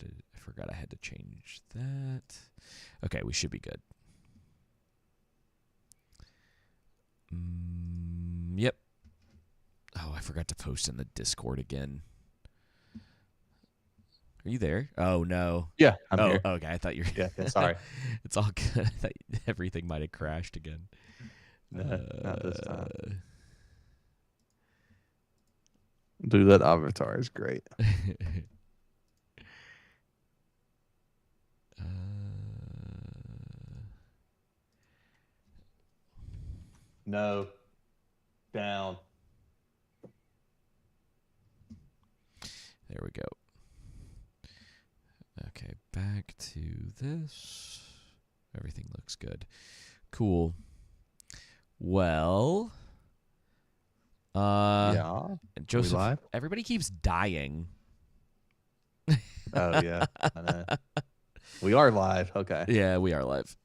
I forgot I had to change that. Okay, we should be good. Yep. Oh, I forgot to post in the Discord again. Are you there? Oh, no. Yeah, I'm here. Okay. I thought you were... Yeah, sorry. It's all good. I thought everything might have crashed again. No, not this time. Dude, that avatar is great. No. Down. There we go. Okay, back to this. Everything looks good. Cool. Well, Yeah. Joseph, We live? everybody keeps dying. Oh, yeah. I know. We are live. Okay. Yeah, we are live.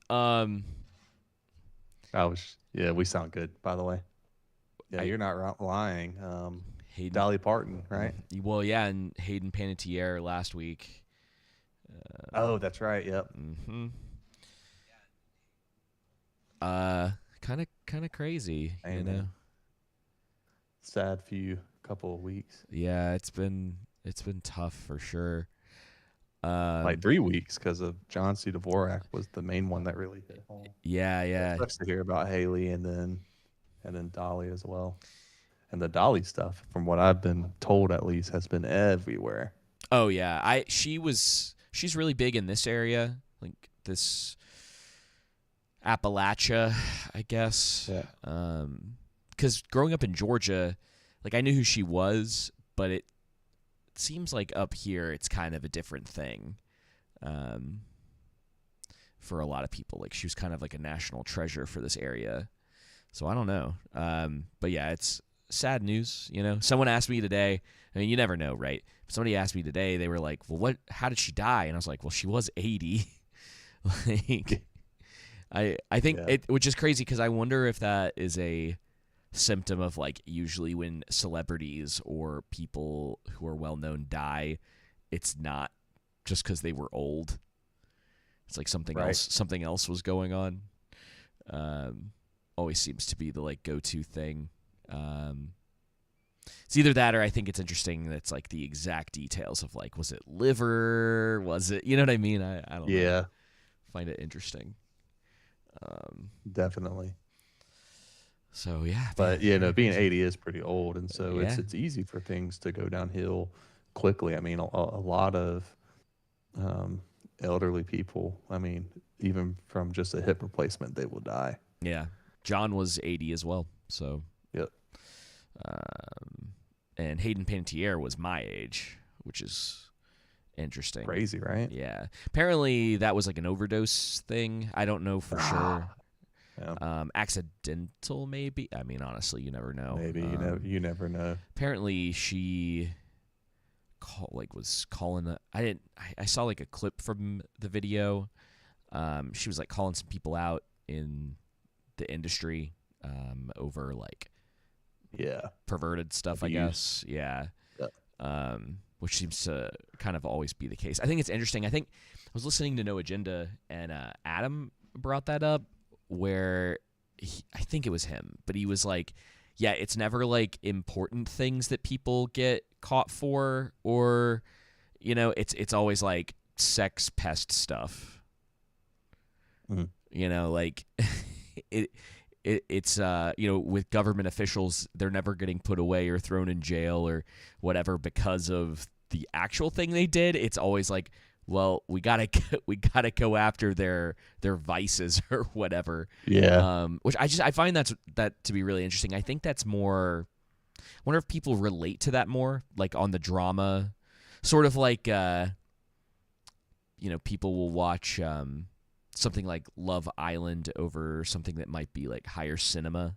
Yeah, we sound good, by the way. Yeah, you're not lying. Hayden, Dolly Parton, right? Well, yeah, and Hayden Panettiere last week. Oh, that's right. Yep. Mm-hmm. Kind of crazy, you know. Sad few couple of weeks. Yeah, it's been tough for sure. Like 3 weeks because of John C. Dvorak was the main one that really hit home. Yeah. It sucks to hear about Haley and then Dolly as well. And the Dolly stuff, from what I've been told at least, has been everywhere. Oh yeah, she's really big in this area, like this Appalachia, I guess. Yeah. Because growing up in Georgia, like I knew who she was, but it seems like up here it's kind of a different thing. For a lot of people, like she was kind of like a national treasure for this area. So I don't know. But yeah, it's sad news, you know. Someone asked me today, I mean, you never know, right? Somebody asked me today, they were like, well, how did she die? And I was like, well, she was 80. Like, I think which is crazy because I wonder if that is a symptom of like usually when celebrities or people who are well known die, it's not just because they were old. It's like something else was going on. Always seems to be the like go-to thing. It's either that or I think it's interesting that's like the exact details of like, was it liver? Was it, you know what I mean? I don't know. Yeah. Find it interesting. Definitely. So yeah. But being 80 is pretty old, and so it's easy for things to go downhill quickly. I mean, a lot of elderly people, I mean, even from just a hip replacement, they will die. Yeah. John was 80 as well. So yep. And Hayden Panettiere was my age, which is interesting. Crazy, right? Yeah. Apparently that was like an overdose thing. I don't know for sure. Yeah. Accidental, maybe. I mean, honestly, you never know. Maybe you never know. Apparently, she was calling. I saw like a clip from the video. She was like calling some people out in the industry over like perverted stuff, abuse. I guess. Yeah. Which seems to kind of always be the case. I think it's interesting. I think I was listening to No Agenda, and Adam brought that up, where I think it was him, but he was like, yeah, it's never like important things that people get caught for, or, you know, it's always like sex pest stuff. Mm-hmm. You know, like it's you know, with government officials, they're never getting put away or thrown in jail or whatever because of the actual thing they did. It's always like, well, we gotta go after their vices or whatever. Yeah. Which I find that to be really interesting. I think that's more. I wonder if people relate to that more, like on the drama, sort of like people will watch something like Love Island over something that might be like higher cinema.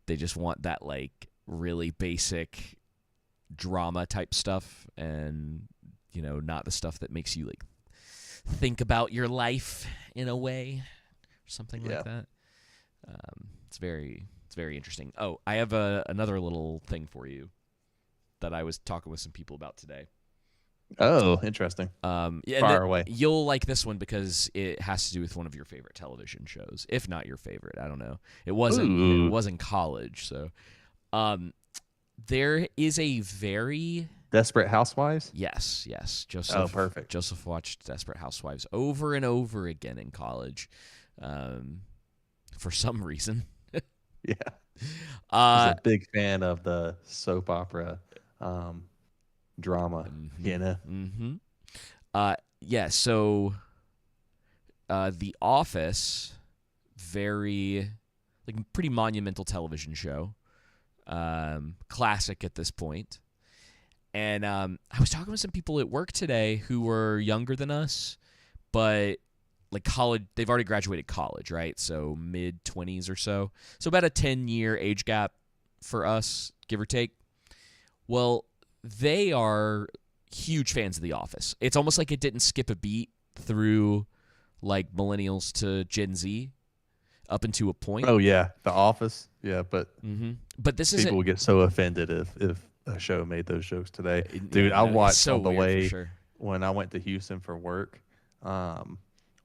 They just want that like really basic drama type stuff, and not the stuff that makes you like think about your life in a way, or something like that. It's very interesting. Oh, I have another little thing for you that I was talking with some people about today. Oh, interesting. Yeah, and Far away. you'll like this one because it has to do with one of your favorite television shows, if not your favorite. I don't know. It Ooh, wasn't college, so um, there is a very Desperate Housewives. yes. Oh, perfect. Joseph watched Desperate Housewives over and over again in college, um, for some reason. Yeah, he's Uh, a big fan of the soap opera um, drama. hmm You know. hmm yeah. So, The Office, very like pretty monumental television show, classic at this point. And I was talking with some people at work today who were younger than us, but like college, they've already graduated college, right? So mid 20s or so. So about a 10-year age gap for us, give or take. Well, they are huge fans of The Office. It's almost like it didn't skip a beat through like millennials to Gen Z up into a point. Oh yeah, The Office. Yeah, but But this people isn't. would get so offended if a show made those jokes today. Yeah, Dude, I no, it's watched so on the weird for way sure. when I went to Houston for work. Um,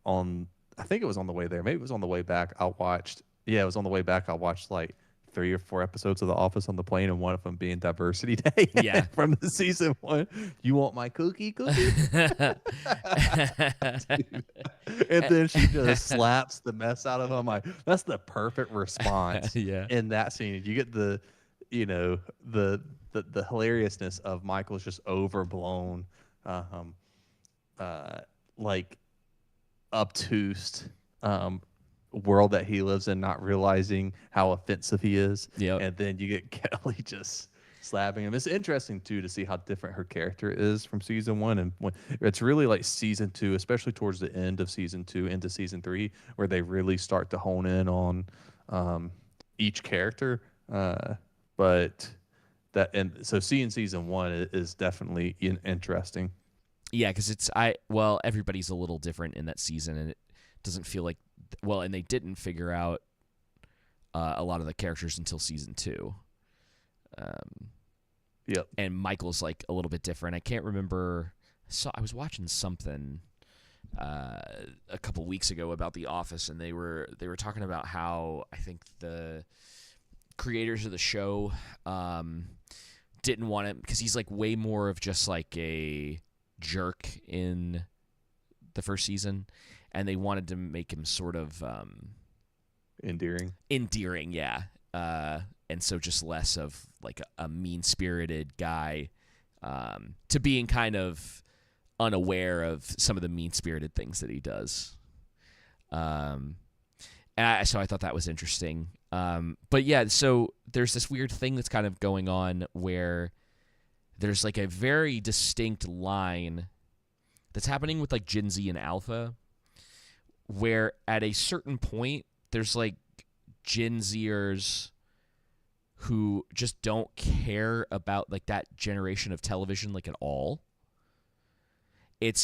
on I think it was on the way there. Maybe it was on the way back. I watched. Yeah, it was on the way back. I watched like 3 or 4 episodes of The Office on the plane, and one of them being Diversity Day Yeah. from the season one. You want my cookie? And then she just slaps the mess out of him. Like that's the perfect response Yeah. in that scene. You get the, you know, the hilariousness of Michael's just overblown, um, uh, like obtuse, world that he lives in, not realizing how offensive he is, Yep. and then you get Kelly just slapping him. It's interesting too to see how different her character is from season one, and when it's really like season two, especially towards the end of season two into season three, where they really start to hone in on each character. But that and so seeing season one is definitely interesting. Yeah, because everybody's a little different in that season, and it doesn't feel like and they didn't figure out a lot of the characters until season two. Yep. And Michael's like a little bit different. I can't remember. So I was watching something a couple weeks ago about The Office, and they were talking about how I think the creators of the show didn't want him because he's like way more of just like a jerk in the first season, and they wanted to make him sort of endearing, yeah. And so just less of like a mean-spirited guy, to being kind of unaware of some of the mean-spirited things that he does. So I thought that was interesting. But yeah, so there's this weird thing that's kind of going on where there's like a very distinct line that's happening with like Gen Z and Alpha, where at a certain point there's like Gen Zers who just don't care about like that generation of television like at all.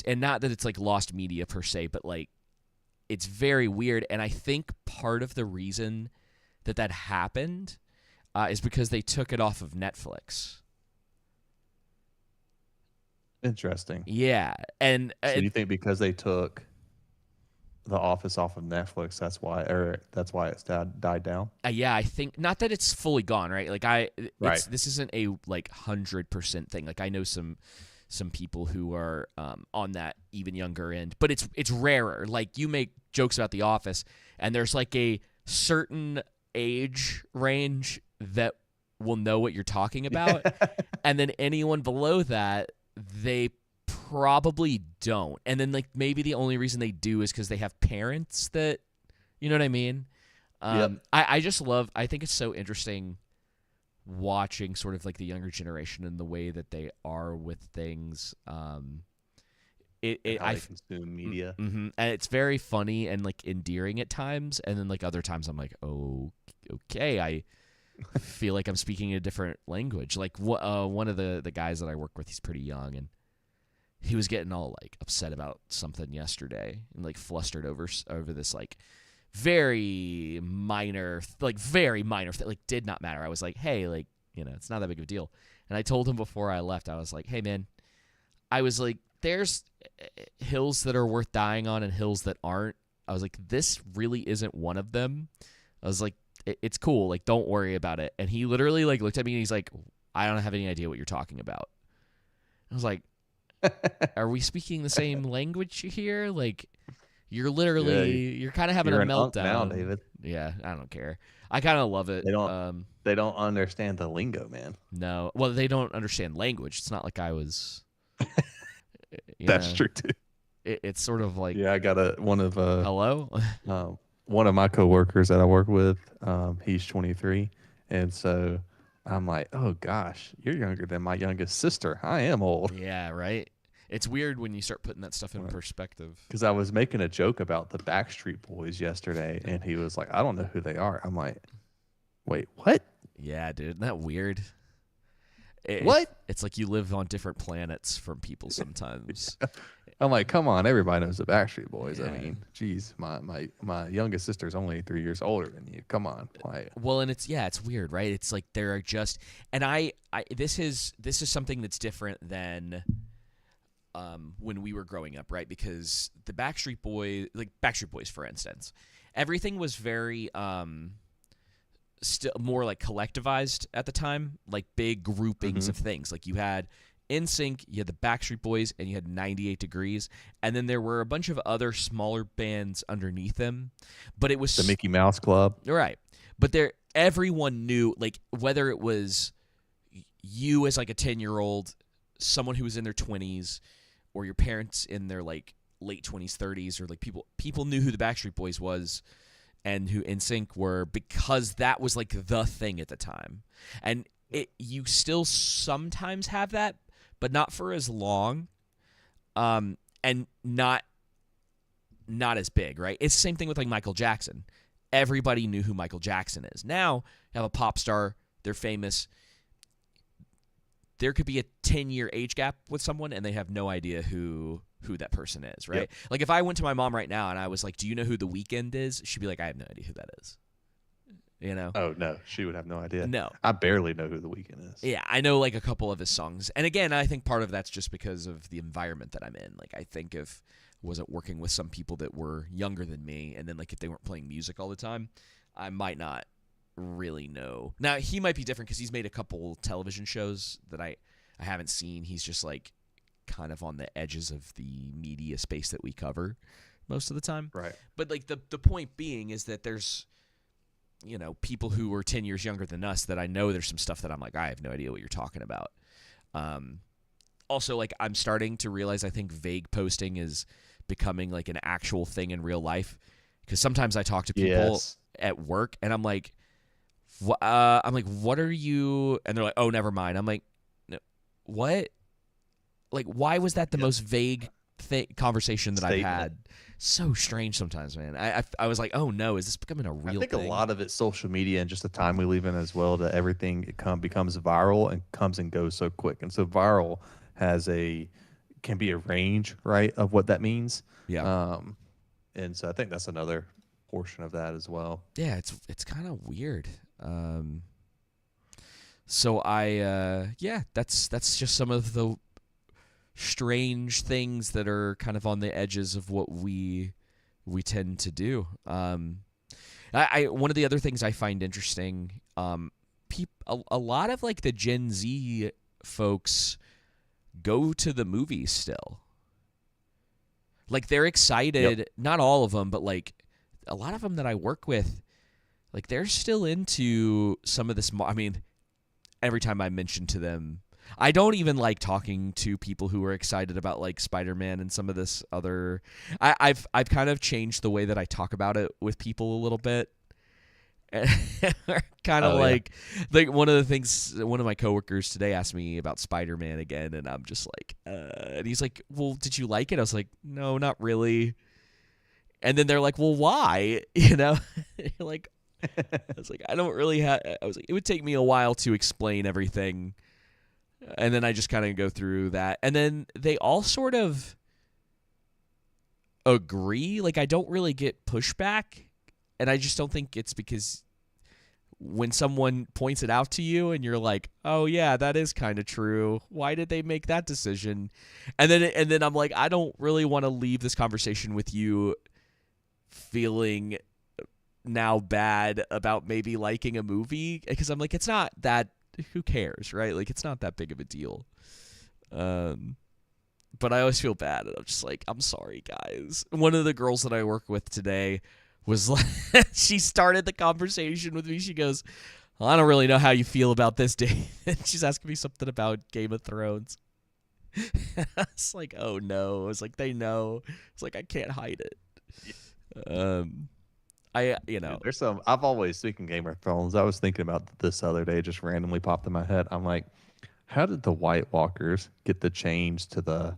And not that it's like lost media per se, but like it's very weird. And I think part of the reason that happened is because they took it off of Netflix. Interesting. Yeah, and So you think because they took The Office off of Netflix, that's why it's died down? yeah, I think not that it's fully gone, right? Like Right. this isn't a like 100% thing. Like I know some people who are on that even younger end, but it's rarer. Like you make jokes about The Office, and there's like a certain age range that will know what you're talking about, and then anyone below that, they probably don't. And then like maybe the only reason they do is because they have parents that, you know what I mean. Yep. I just love. I think it's so interesting watching sort of like the younger generation and the way that they are with things. How they consume media. And it's very funny and like endearing at times, and then like other times I'm like, oh, okay, I feel like I'm speaking a different language. Like one of the guys that I work with, he's pretty young, and he was getting all like upset about something yesterday and like flustered over this like very minor thing, like did not matter. I was like, hey, like, you know, it's not that big of a deal. And I told him before I left, I was like, hey man, I was like, there's hills that are worth dying on and hills that aren't. I was like, this really isn't one of them. I was like, it's cool. Like, don't worry about it. And he literally like looked at me and he's like, I don't have any idea what you're talking about. I was like, are we speaking the same language here? Like, you're literally, you're kind of having you're a an unk meltdown. now, David. Yeah, I don't care. I kind of love it. They don't understand the lingo, man. No, well, they don't understand language. It's not like I was. That's true too. It's sort of like, Yeah, I got one of hello. one of my coworkers that I work with. He's 23, and so I'm like, oh gosh, you're younger than my youngest sister. I am old. Yeah, right. It's weird when you start putting that stuff in perspective. Because I was making a joke about the Backstreet Boys yesterday, and he was like, I don't know who they are. I'm like, wait, what? Yeah, dude, isn't that weird? What? It's like you live on different planets from people sometimes. I'm like, come on, everybody knows the Backstreet Boys. Yeah. I mean, geez, my youngest sister's only 3 years older than you. Come on, like, well, and it's weird, right? It's like there are just, and I this is something that's different than when we were growing up, right? Because the Backstreet Boys, for instance, everything was very still more like collectivized at the time, like big groupings of things. Like you had NSYNC, you had the Backstreet Boys, and you had 98 Degrees, and then there were a bunch of other smaller bands underneath them. But it was the Mickey Mouse Club, right? But everyone knew, like, whether it was you as like a 10-year-old, someone who was in their 20s, or your parents in their like late 20s, 30s, or like people knew who the Backstreet Boys was and who NSYNC were, because that was like the thing at the time. And you still sometimes have that, but not for as long, and not as big, right? It's the same thing with like Michael Jackson. Everybody knew who Michael Jackson is. Now you have a pop star, they're famous. There could be a 10-year age gap with someone, and they have no idea who that person is, right? Yep. Like if I went to my mom right now and I was like, "Do you know who The Weeknd is?" She'd be like, "I have no idea who that is." You know? Oh no, she would have no idea. No, I barely know who The Weeknd is. yeah, I know like a couple of his songs, and again, I think part of that's just because of the environment that I'm in. Like I think if I wasn't working with some people that were younger than me, and then like if they weren't playing music all the time, I might not really know. Now he might be different because he's made a couple television shows that I haven't seen. He's just like kind of on the edges of the media space that we cover most of the time. Right. But like the point being is that there's, you know, people who are 10 years younger than us that I know there's some stuff that I'm like, I have no idea what you're talking about. Also, like I'm starting to realize I think vague posting is becoming like an actual thing in real life, because sometimes I talk to people at work and I'm like, what are you? And they're like, oh, never mind. I'm like, no, what? Like, why was that the most vague conversation that I've had? So strange sometimes, man. I was like, oh no, is this becoming a real thing? I think a lot of it's social media and just the time we live in as well, that everything becomes viral and comes and goes so quick. And so viral can be a range, right, of what that means. Yeah. And so I think that's another portion of that as well. Yeah, it's kind of weird. So that's just some of the strange things that are kind of on the edges of what we tend to do. One of the other things I find interesting, a lot of like the Gen Z folks go to the movies still. Like they're excited, not all of them, but like a lot of them that I work with, like they're still into some of this. I mean, every time I mention to them, I don't even like talking to people who are excited about like Spider-Man and some of this other. I've kind of changed the way that I talk about it with people a little bit. Kind of like one of the things, one of my coworkers today asked me about Spider-Man again, and I'm just like, and he's like, well, did you like it? I was like, no, not really. And then they're like, well, why? You know, like, I was like, I don't really have. I was like, it would take me a while to explain everything, and then I just kind of go through that, and then they all sort of agree. Like, I don't really get pushback. And I just don't think it's because when someone points it out to you and you're like, oh yeah, that is kind of true. Why did they make that decision? And then I'm like, I don't really want to leave this conversation with you feeling now bad about maybe liking a movie, because I'm like, it's not that, who cares, right? Like, it's not that big of a deal. But I always feel bad, and I'm just like, I'm sorry, guys. One of the girls that I work with today was like, she started the conversation with me. She goes, well, I don't really know how you feel about this, Dave. And she's asking me something about Game of Thrones. It's like, oh no. It's like, they know. It's like, I can't hide it. There's some. I've always, speaking Game of Thrones, I was thinking about this other day, just randomly popped in my head. I'm like, how did the White Walkers get the change to the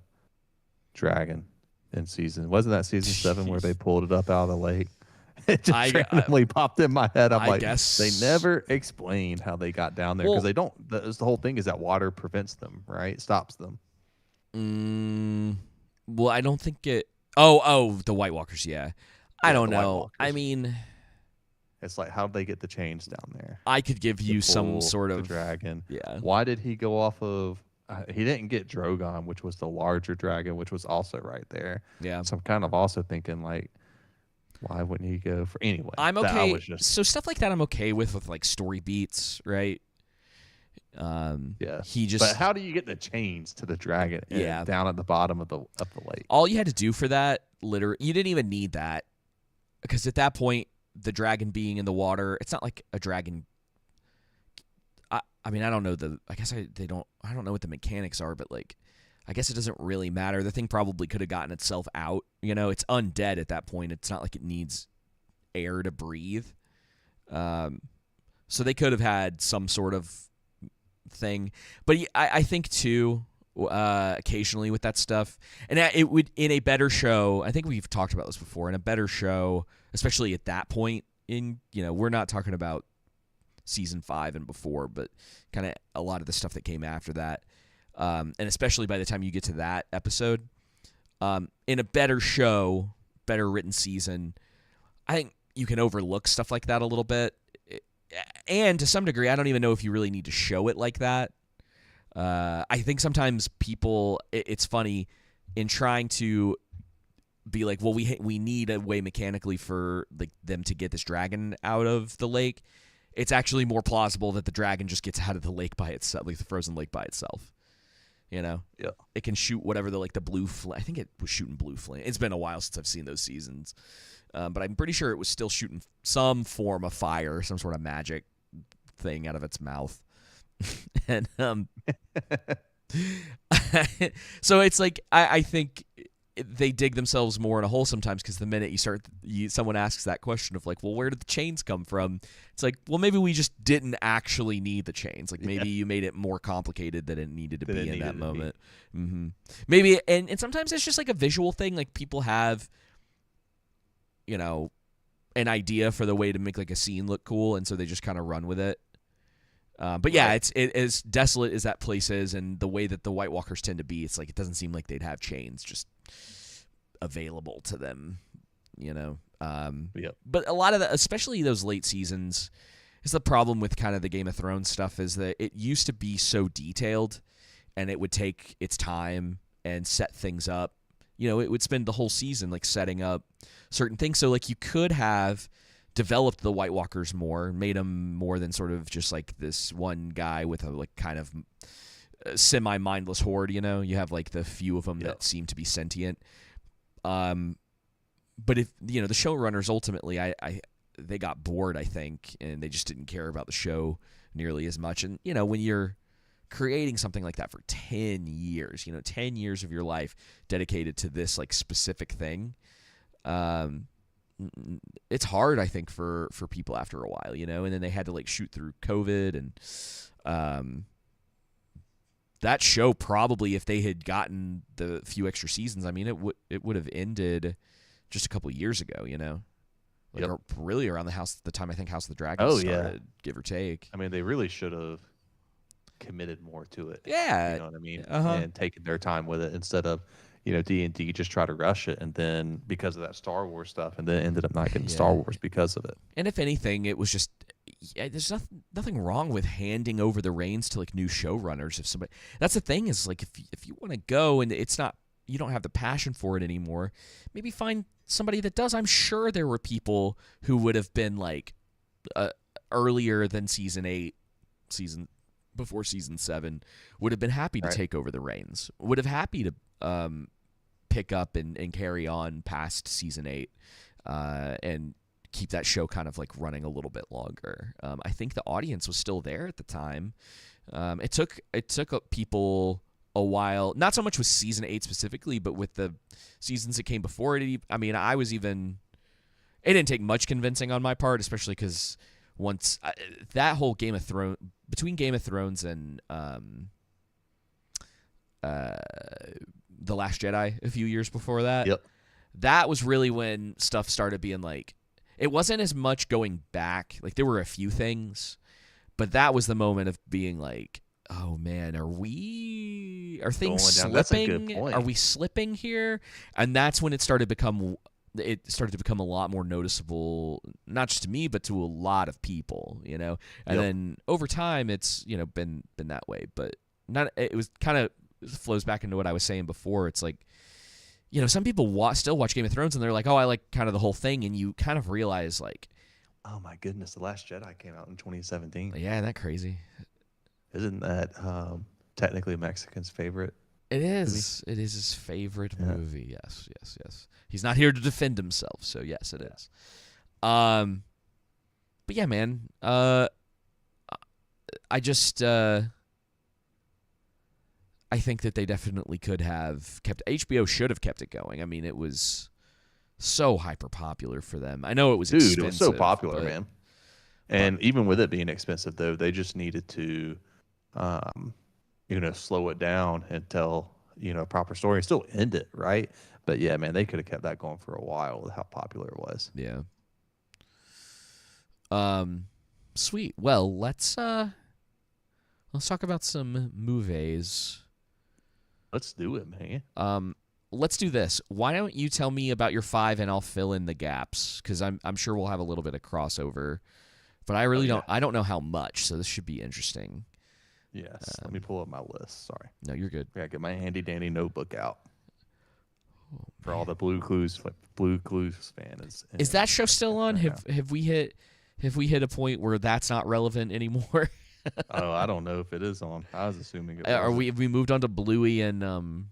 dragon in wasn't that season 7 where they pulled it up out of the lake? It just randomly popped in my head. I'm like, guess they never explained how they got down there, because they don't. The whole thing is that water prevents them, right? Stops them. Well, I don't think it. Oh, the White Walkers. Yeah, I don't know. I mean, it's like, how did they get the chains down there? I could give you some sort of dragon. Yeah. Why did he go off of? He didn't get Drogon, which was the larger dragon, which was also right there. Yeah. So I'm kind of also thinking, like, why wouldn't he go for anyway? I'm okay. So stuff like that, I'm okay with like story beats, right? Yeah. He just. But how do you get the chains to the dragon? Down at the bottom of the lake. All you had to do for that, literally, you didn't even need that, because at that point, the dragon being in the water, it's not like a dragon. I mean, I don't know I don't know what the mechanics are, but like, I guess it doesn't really matter. The thing probably could have gotten itself out. It's undead at that point. It's not like it needs air to breathe. So they could have had some sort of thing. But I think too, occasionally with that stuff, and it would, in a better show, I think we've talked about this before, in a better show, especially at that point we're not talking about season 5 and before, but kind of a lot of the stuff that came after that. And especially by the time you get to that episode, in a better show, better written season, I think you can overlook stuff like that a little bit. And to some degree, I don't even know if you really need to show it like that. I think sometimes people, it's funny, in trying to be like, well, we need a way mechanically for like them to get this dragon out of the lake. It's actually more plausible that the dragon just gets out of the lake by itself, like the frozen lake by itself. Yeah. It can shoot whatever the blue flame. I think it was shooting blue flame. It's been a while since I've seen those seasons, but I'm pretty sure it was still shooting some form of fire, some sort of magic thing out of its mouth. And so it's like, I think they dig themselves more in a hole sometimes, because the minute someone asks that question of like, well, where did the chains come from? It's like, well, maybe we just didn't actually need the chains. Like, maybe you made it more complicated than it needed to be in that moment. Mm-hmm. Maybe, and sometimes it's just like a visual thing. Like, people have, an idea for the way to make like a scene look cool, and so they just kind of run with it. But yeah, it as desolate as that place is, and the way that the White Walkers tend to be, it's like, it doesn't seem like they'd have chains just available to them, But a lot of especially those late seasons, is the problem with kind of the Game of Thrones stuff, is that it used to be so detailed, and it would take its time and set things up. It would spend the whole season like setting up certain things. So like, you could have developed the White Walkers more, made them more than sort of just like this one guy with a like kind of semi-mindless horde. You have like the few of them that seem to be sentient. But if the showrunners ultimately, they got bored, I think, and they just didn't care about the show nearly as much. And when you're creating something like that for 10 years, 10 years of your life dedicated to this like specific thing, it's hard, I think, for people after a while, and then they had to like shoot through COVID, and that show probably, if they had gotten the few extra seasons, I mean, it would have ended just a couple of years ago, like really around the time I think House of the Dragon started, give or take. I mean, they really should have committed more to it. Yeah, you know what I mean, and taken their time with it, instead of D&D just try to rush it, and then because of that Star Wars stuff, and then ended up not getting Star Wars because of it. And if anything, it was just, yeah, there's nothing wrong with handing over the reins to like new showrunners. If somebody, that's the thing is like if you want to go and it's not, you don't have the passion for it anymore, maybe find somebody that does. I'm sure there were people who would have been like earlier than season before season 7 would have been happy to Right. take over the reins, would have happy to pick up and carry on past season 8 and keep that show kind of like running a little bit longer. I think the audience was still there at the time. It took people a while, not so much with season 8 specifically, but with the seasons that came before it. I mean, it didn't take much convincing on my part, especially because that whole Game of Thrones, between Game of Thrones and The Last Jedi a few years before that, Yep. that was really when stuff started being like, it wasn't as much going back. Like there were a few things, but that was the moment of being like, oh man, are things Going down. That's a good slipping? point. Are we slipping here? And that's when it started to become a lot more noticeable, not just to me, but to a lot of people, you know? And Yep. then over time it's, been that way, but it was kind of flows back into what I was saying before. It's like, some people still watch Game of Thrones and they're like, oh, I like kind of the whole thing. And you kind of realize like, Oh my goodness, The Last Jedi came out in 2017. yeah, isn't that crazy? Isn't that technically Mexican's favorite? It is. It is his favorite Yeah. movie. Yes. He's not here to defend himself, so yes, it is. But yeah, man. I just I think that they definitely could have kept. HBO should have kept it going. I mean, it was so hyper popular for them. I know it was Dude, expensive, it was so popular, but- man. And even with it being expensive, though, they just needed to, slow it down and tell, a proper story and still end it, right? But yeah, man, they could have kept that going for a while with how popular it was. Yeah. Sweet. Well, let's talk about some movies. Let's do it, man. Let's do this. Why don't you tell me about your 5 and I'll fill in the gaps, because I'm sure we'll have a little bit of crossover, but I really yeah. I don't know how much, so this should be interesting. Yes. Let me pull up my list. Sorry. No, you're good. I gotta get my handy dandy notebook out Oh, for all the Blue Clues fans. Is that show still on? right Have we hit a point where that's not relevant anymore? Oh, I don't know if it is on. I was assuming it was. Have we moved on to Bluey and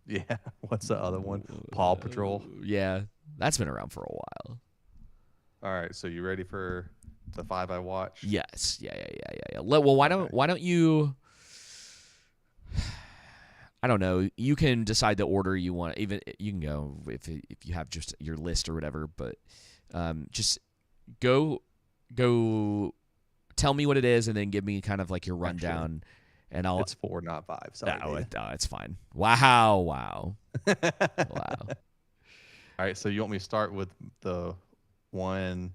Yeah. What's the other one? Paw Patrol. Yeah, that's been around for a while. All right. So you ready for the 5 I watched? Yes. Yeah. Well, why don't you? I don't know. You can decide the order you want. Even you can go if you have just your list or whatever. But just go. Tell me what it is, and then give me kind of like your rundown, and I'll. It's 4, not 5. Sorry. It's fine. Wow. Wow. All right. So you want me to start with the one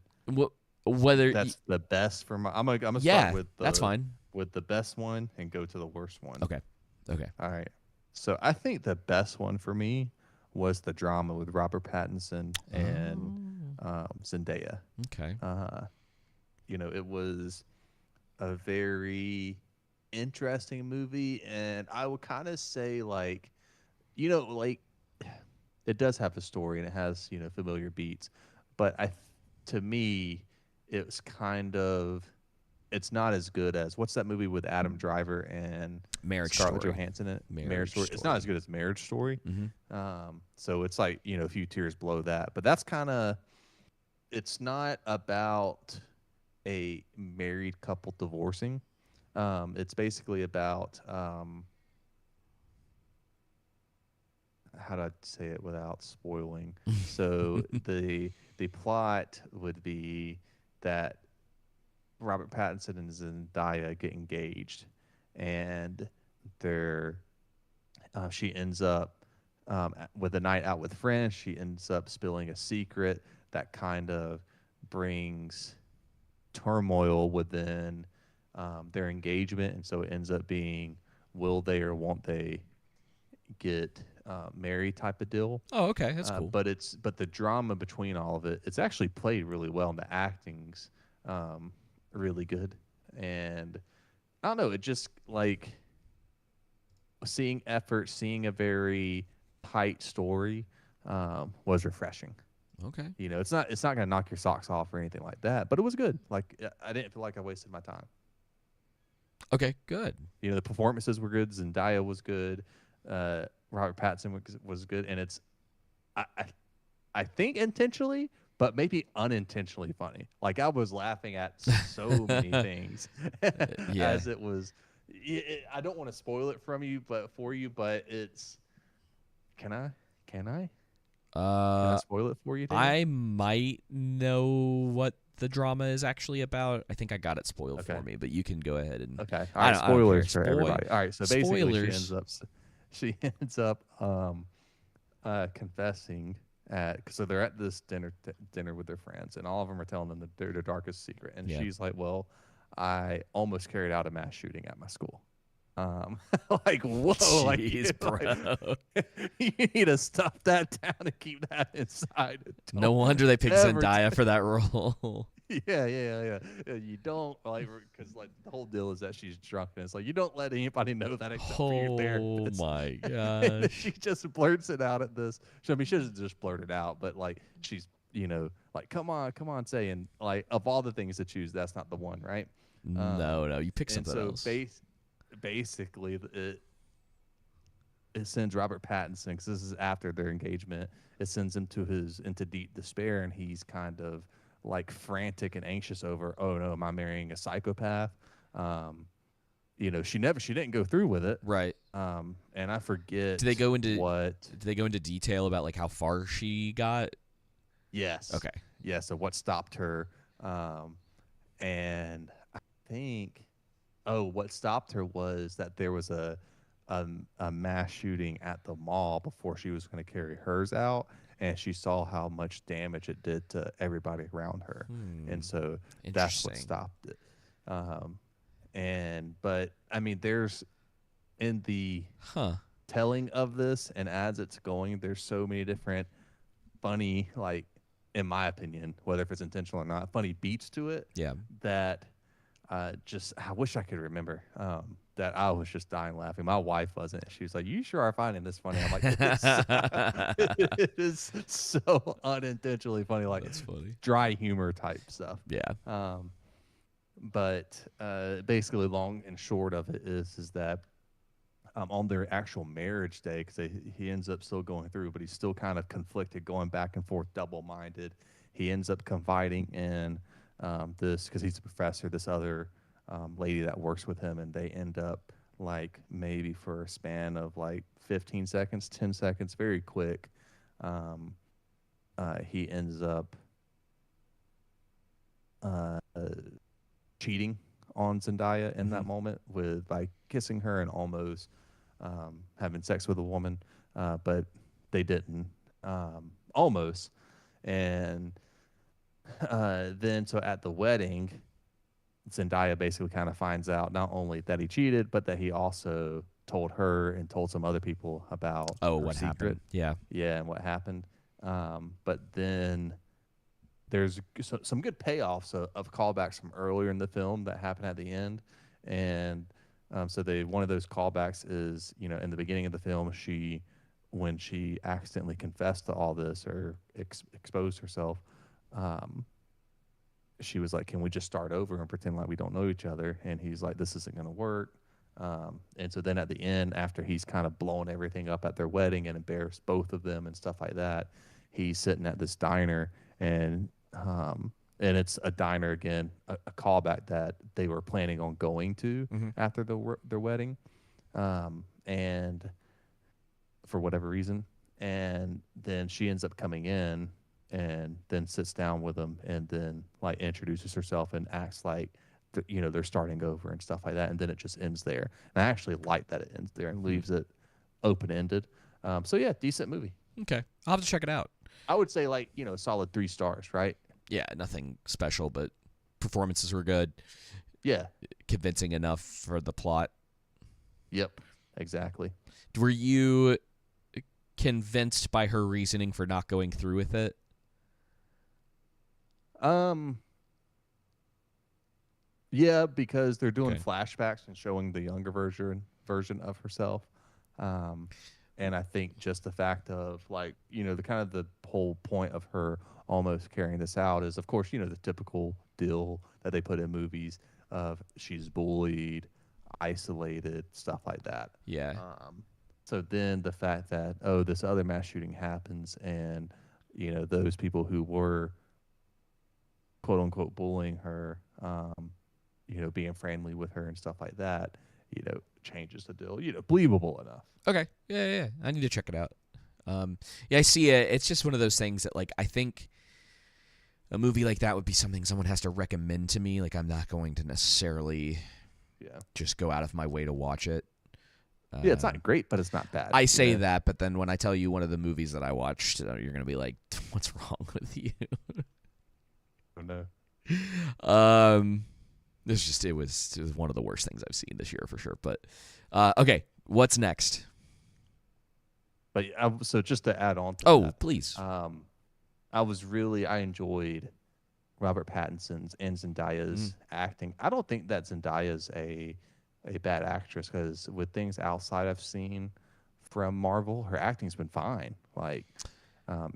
Whether that's the best for my? I'm gonna yeah, start with that's fine. with the best one and go to the worst one. Okay. All right. So I think the best one for me was the drama with Robert Pattinson and Zendaya. Okay. It was a very interesting movie, and I would kind of say like it does have a story and it has familiar beats, but to me it was it's not as good as what's that movie with Adam Driver and Marriage Scarlett Story. Johansson in it? Marriage Story. It's Story. not as good as Marriage Story. Mm-hmm. So it's like a few tiers below that, but that's it's not about a married couple divorcing. It's basically about how do I say it without spoiling? So the plot would be that Robert Pattinson and Zendaya get engaged, and she ends up with a night out with friends. She ends up spilling a secret that kind of brings turmoil within their engagement, and so it ends up being will they or won't they get married type of deal. Oh, okay, that's cool. But the drama between all of it's actually played really well, and the acting's really good. And I don't know, it just like seeing effort, seeing a very tight story was refreshing. Okay. You know, it's not gonna knock your socks off or anything like that, but it was good. Like I didn't feel like I wasted my time. Okay, good. You know, the performances were good. Zendaya was good. Robert Pattinson was good, and it's I, I I think intentionally, but maybe unintentionally funny. Like I was laughing at so many things Yeah. as it was. I don't want to spoil it from you, but for you, but it's. Can I? Can I? Can I Uh, spoil it for you, Daniel? I might know what the drama is actually about. I think I got it spoiled Okay. for me, but you can go ahead and Okay. All I right. don't care. Spoilers for everybody. All right. So basically, Spoilers. she ends up confessing at so they're at this dinner with their friends, and all of them are telling them their darkest secret, and Yeah. she's like, "Well, I almost carried out a mass shooting at my school." Um, like whoa, Jeez, bro. you need to stuff that down and keep that inside. No Don't wonder they picked ever Zendaya for that role. yeah. You don't like because like the whole deal is that she's drunk, and it's like you don't let anybody know that except for your Oh therapist. my And then gosh. she just blurts it out at this. I mean, she doesn't just blurt it out, but like she's like come on, saying like of all the things to choose, that's not the one, right? No, no, you pick And something so else. basically it sends Robert Pattinson because this is after their engagement. It sends him into deep despair, and he's kind of like frantic and anxious over, oh no, am I marrying a psychopath? Um, she didn't go through with it. Right. And I forget Do they go into what. do they go into detail about like how far she got? Yes, Okay. yeah. So what stopped her? And I think what stopped her was that there was a mass shooting at the mall before she was going to carry hers out, and she saw how much damage it did to everybody around her, and so that's what Interesting. stopped it. Um, but I mean, there's in the Huh. telling of this and as it's going, there's so many different funny, like in my opinion, whether if it's intentional or not, funny beats to it Yeah. that just I wish I could remember that I was just dying laughing. My wife wasn't. She was like, "You sure are finding this funny?" I'm like, it is so unintentionally funny, like That's funny. dry humor type stuff. Yeah. But basically, long and short of it is that on their actual marriage day, because he ends up still going through, but he's still kind of conflicted, going back and forth, double-minded. He ends up confiding in this because he's a professor, this other lady that works with him, and they end up like maybe for a span of like 15 seconds, 10 seconds, very quick. Um, he ends up uh, cheating on Zendaya in Mm-hmm. that moment with by kissing her and almost having sex with a woman, but they didn't. Almost, and then so at the wedding, Zendaya basically kind of finds out not only that he cheated, but that he also told her and told some other people about Oh, her what secret. happened? Yeah. Yeah, and what happened. But then there's some good payoffs of callbacks from earlier in the film that happen at the end, and so they one of those callbacks is in the beginning of the film when she accidentally confessed to all this or exposed herself, um, she was like, "Can we just start over and pretend like we don't know each other?" And he's like, "This isn't going to work." And so then at the end, after he's kind of blown everything up at their wedding and embarrassed both of them and stuff like that, he's sitting at this diner and it's a diner again, a callback that they were planning on going to Mm-hmm. after their wedding, and for whatever reason, and then she ends up coming in and then sits down with him and then like introduces herself and acts like they're starting over and stuff like that, and then it just ends there. And I actually like that it ends there and Hmm. leaves it open ended. So yeah, decent movie. Okay. I'll have to check it out. I would say like solid 3 stars, right? Yeah, nothing special, but performances were good, Yeah. convincing enough for the plot. Yep. Exactly. Were you convinced by her reasoning for not going through with it? Um. Yeah, because they're doing Okay. flashbacks and showing the younger version of herself. Um, and I think just the fact of like, the kind of the whole point of her almost carrying this out is of course, the typical deal that they put in movies of she's bullied, isolated, stuff like that. Yeah. Um, so then the fact that, oh, this other mass shooting happens and those people who were quote unquote bullying her, being friendly with her and stuff like that, changes the deal, believable enough. Okay. Yeah, yeah. I need to check it out. Yeah, I see it. It's just one of those things that, like, I think a movie like that would be something someone has to recommend to me. Like, I'm not going to necessarily Yeah. just go out of my way to watch it. Yeah, it's Um, not great, but it's not bad. I say that, but then when I tell you one of the movies that I watched, you're gonna be like, "What's wrong with you?" Oh, no. um, it was one of the worst things I've seen this year for sure. But okay, what's next? But so just to add on to Oh, that, please. I enjoyed Robert Pattinson's and Zendaya's acting. I don't think that Zendaya's a bad actress because with things outside I've seen from Marvel, her acting's been fine. Like,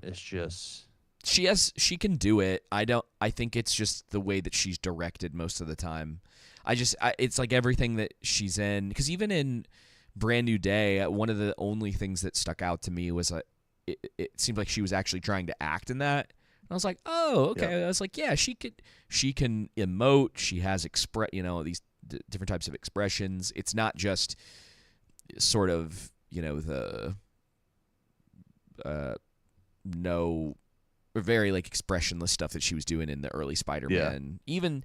it's just She can do it. I think it's just the way that she's directed most of the time. It's like everything that she's in, because even in Brand New Day, one of the only things that stuck out to me was it seemed like she was actually trying to act in that. And I was like, oh, yeah, okay. I was like, yeah, she can emote. She has these different types of expressions. It's not just sort of the no very like expressionless stuff that she was doing in the early yeah, Spider-Man. Even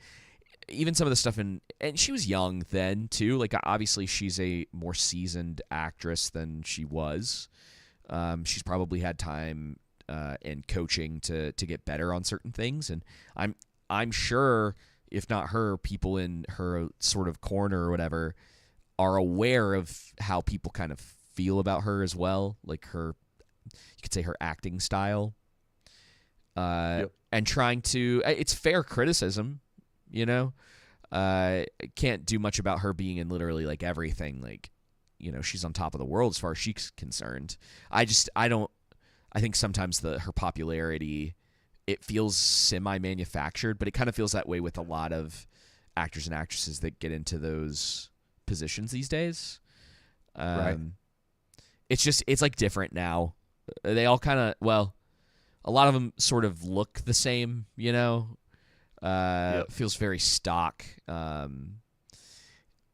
some of the stuff and she was young then too. Like, obviously she's a more seasoned actress than she was. She's probably had time and coaching to get better on certain things, and I'm sure if not her, people in her sort of corner or whatever are aware of how people kind of feel about her as well, like you could say her acting style, yep, and trying to it's fair criticism, you know. Can't do much about her being in literally like everything. Like, she's on top of the world as far as she's concerned. I think sometimes her popularity, it feels semi-manufactured, but it kind of feels that way with a lot of actors and actresses that get into those positions these days. right, It's like different now. They all kind of, well, a lot of them sort of look the same, yep, feels very stock.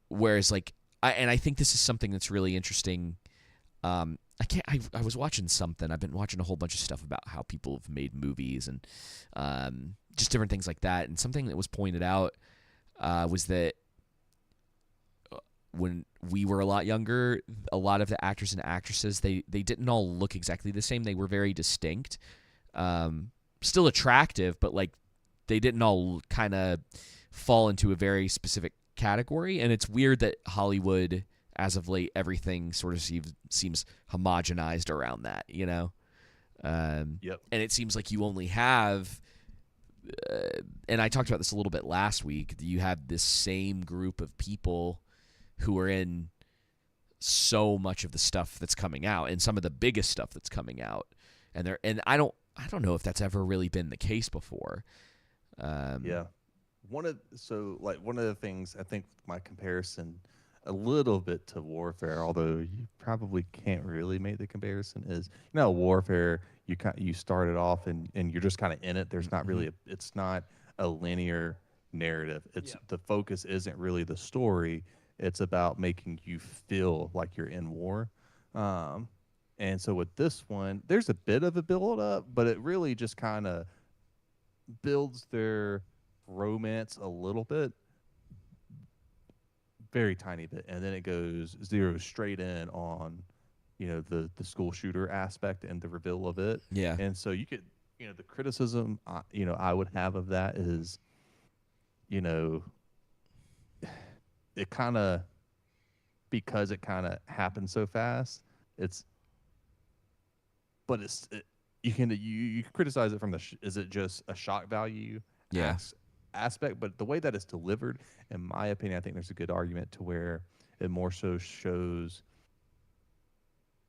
Whereas like I think this is something that's really interesting. I was watching something. I've been watching a whole bunch of stuff about how people have made movies and just different things like that. And something that was pointed out was that when we were a lot younger, a lot of the actors and actresses, they didn't all look exactly the same. They were very distinct. Still attractive, but like they didn't all kind of fall into a very specific category. And it's weird that Hollywood, as of late, everything sort of seems homogenized around that, yep, and it seems like you only have, and I talked about this a little bit last week, you have this same group of people who are in so much of the stuff that's coming out and some of the biggest stuff that's coming out. And I don't know if that's ever really been the case before. yeah. One of the things I think my comparison a little bit to Warfare, although you probably can't really make the comparison, is Warfare, you started off and you're just kind of in it. There's not Mhm. really it's not a linear narrative. It's Yeah. the focus isn't really the story. It's about making you feel like you're in war. Um, and so with this one, there's a bit of a build up, but it really just kind of builds their romance a little bit, very tiny bit, and then it goes zero straight in on the school shooter aspect and the reveal of it. Yeah. And so you could, the criticism I would have of that is, you know it kind of, because it kind of happened so fast, it's but you can criticize it from is it just a shock value Yeah. ask aspect, but the way that it's delivered, in my opinion, I think there's a good argument to where it more so shows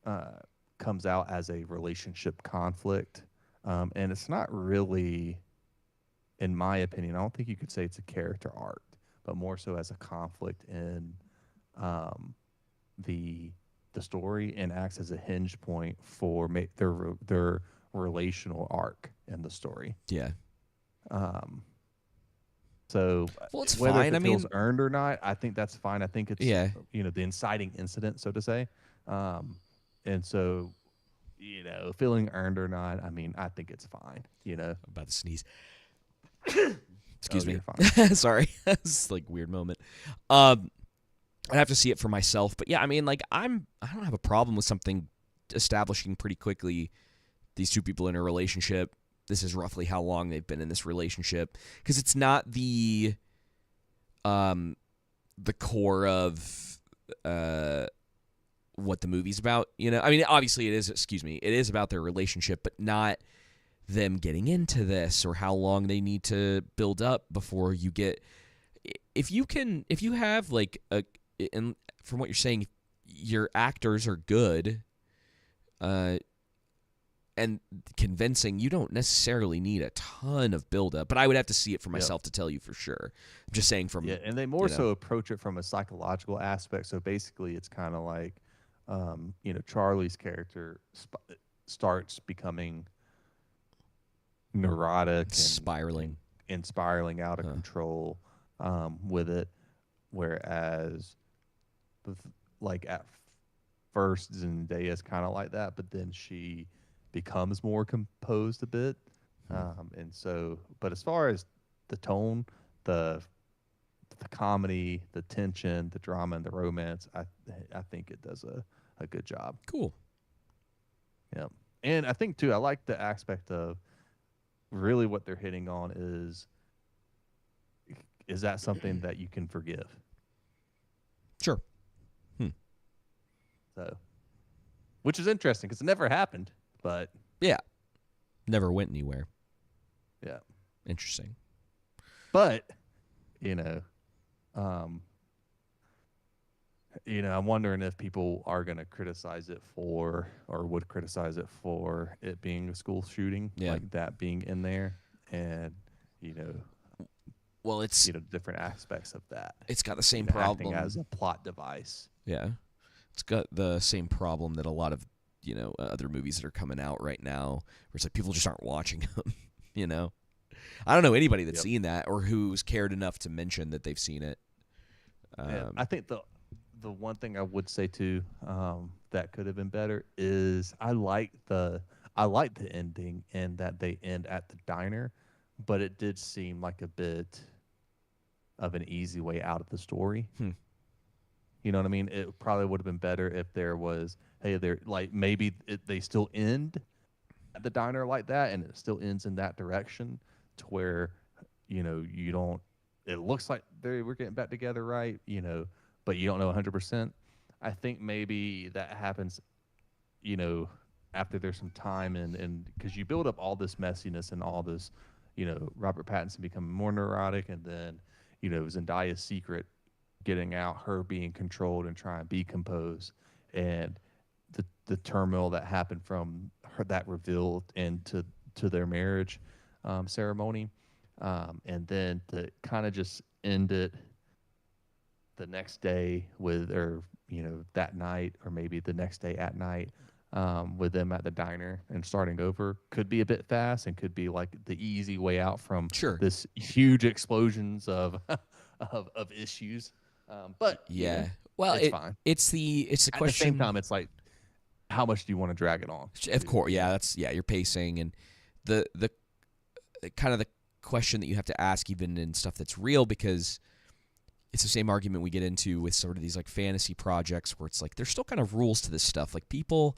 uh, comes out as a relationship conflict, and it's not really, in my opinion, I don't think you could say it's a character arc, but more so as a conflict in um, the story, and acts as a hinge point for their relational arc in the story. Yeah. Um, so Well, it's whether if fine. I it feels mean, earned or not, I think that's fine. I think it's yeah. the inciting incident, so to say, um, and so feeling earned or not, I mean, I think it's fine. I'm about to sneeze. Oh, Excuse me. you're fine. Sorry. It's like a weird moment. I'd have to see it for myself, but yeah, I mean, like I don't have a problem with something establishing pretty quickly these two people in a relationship. This is roughly how long they've been in this relationship, because it's not the core of what the movie's about. I mean, obviously it is. Excuse me, it is about their relationship, but not them getting into this or how long they need to build up before you get. If you have like and from what you're saying, your actors are good, and convincing, you don't necessarily need a ton of buildup, but I would have to see it for myself to tell you for sure. I'm just saying from and they more so approach it from a psychological aspect. So basically, it's kind of like, Charlie's character starts becoming neurotic and spiraling out of control with it, whereas like at first Zendaya is kind of like that, but then she becomes more composed a bit. And so, but as far as the tone, the comedy, the tension, the drama, and the romance, I think it does a good job. Cool. Yeah. And I think too, I like the aspect of really what they're hitting on is that something that you can forgive? Sure. So, which is interesting because it never happened, but yeah, never went anywhere. Yeah. Interesting. But, I'm wondering if people are going to criticize it or would criticize it for it being a school shooting, like that being in there, and well, it's different aspects of that. It's got the same problem acting as a plot device. Yeah, it's got the same problem that a lot of other movies that are coming out right now, where it's like people just aren't watching them. I don't know anybody that's seen that or who's cared enough to mention that they've seen it. I think the one thing I would say too that could have been better is I like the ending and that they end at the diner, but it did seem like a bit of an easy way out of the story. You know what I mean? It probably would have been better if there was, hey, they're like maybe they still end at the diner like that, and it still ends in that direction to where you don't. It looks like we're getting back together, right? But you don't know 100%. I think maybe that happens, after there's some time and because you build up all this messiness and all this, Robert Pattinson becoming more neurotic, and then Zendaya's secret getting out, her being controlled and trying to be composed, and the turmoil that happened from her that revealed into their marriage ceremony, and then to kind of just end it the next day with, or that night, or maybe the next day at night, with them at the diner and starting over, could be a bit fast and could be like the easy way out from this huge explosions of of issues. But well, it's fine. It's the question. At the same time, it's like, how much do you want to drag it on? Of course, you're pacing, and the kind of the question that you have to ask even in stuff that's real, because it's the same argument we get into with sort of these like fantasy projects where it's like there's still kind of rules to this stuff. Like people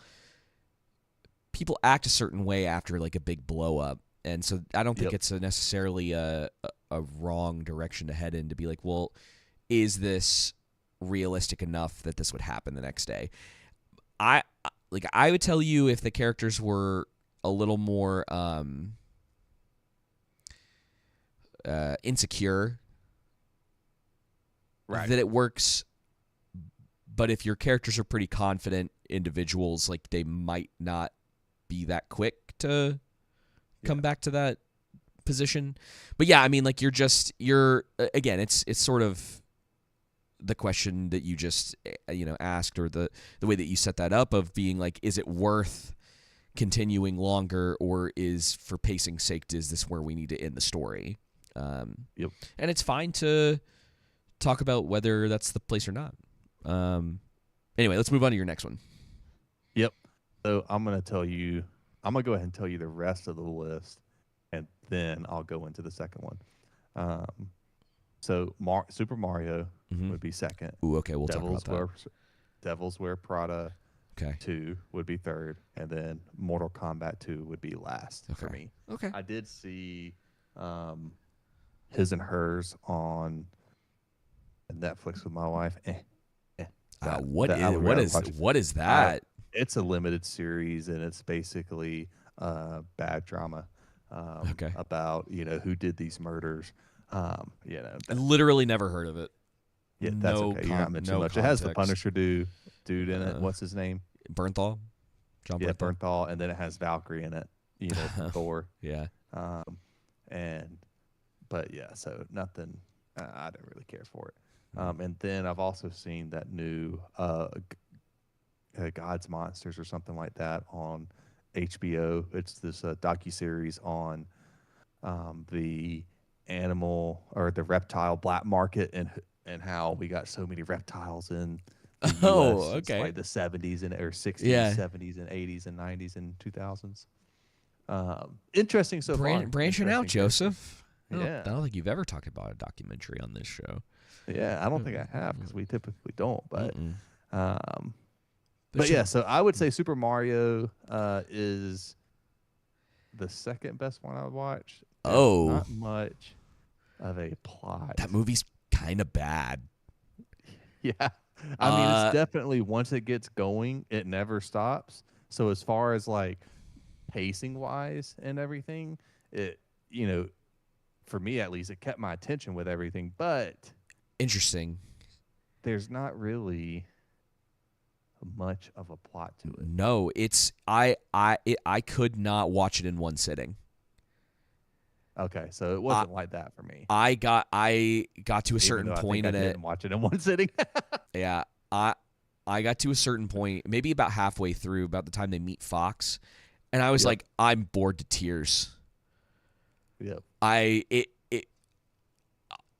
act a certain way after like a big blow up, and so I don't think it's necessarily a wrong direction to head in to be like, well, is this realistic enough that this would happen the next day? I would tell you if the characters were a little more insecure, Right. that it works. But if your characters are pretty confident individuals, like they might not be that quick to come back to that position. But yeah, I mean, like you're again, it's sort of the question that you just asked, or the way that you set that up of being like, is it worth continuing longer, or is, for pacing's sake, is this where we need to end the story? Yep. And it's fine to talk about whether that's the place or not. Anyway, let's move on to your next one. Yep. So I'm going to go ahead and tell you the rest of the list, and then I'll go into the second one. So Super Mario would be second. Ooh, okay, we'll talk about that. Devil's Wear Prada Okay. 2 would be third, and then Mortal Kombat 2 would be last for me. Okay. I did see His and Hers on Netflix with my wife. What is that? It's a limited series, and it's basically bad drama about who did these murders. I literally never heard of it. Yeah, that's okay. You're not mentioning much. Context. It has the Punisher dude in it. What's his name? Bernthal? John Yeah, Bernthal? Bernthal, and then it has Valkyrie in it. From Thor. Yeah. But yeah, so nothing. I didn't really care for it. And then I've also seen that new God's Monsters or something like that on HBO. It's this docuseries on the animal or the reptile black market and how we got so many reptiles in the US since, okay. like the 70s or 60s, Yeah. 70s and 80s and 90s and 2000s. Interesting so far. Branching out, Joseph. Yeah. I don't think you've ever talked about a documentary on this show. Yeah, I don't think I have, because we typically don't. But But yeah, so I would say Super Mario is the second best one I would watch. Oh. Not much of a plot. That movie's kind of bad. Yeah. I mean, it's definitely, once it gets going, it never stops. So as far as like pacing wise and everything, it, for me at least, it kept my attention with everything. But interesting. There's not really much of a plot to it. No, it's I could not watch it in one sitting. Okay, so it wasn't like that for me. I got to a certain point in it. I didn't watch it in one sitting. Yeah, I got to a certain point, maybe about halfway through, about the time they meet Fox, and I was like, I'm bored to tears. Yep. I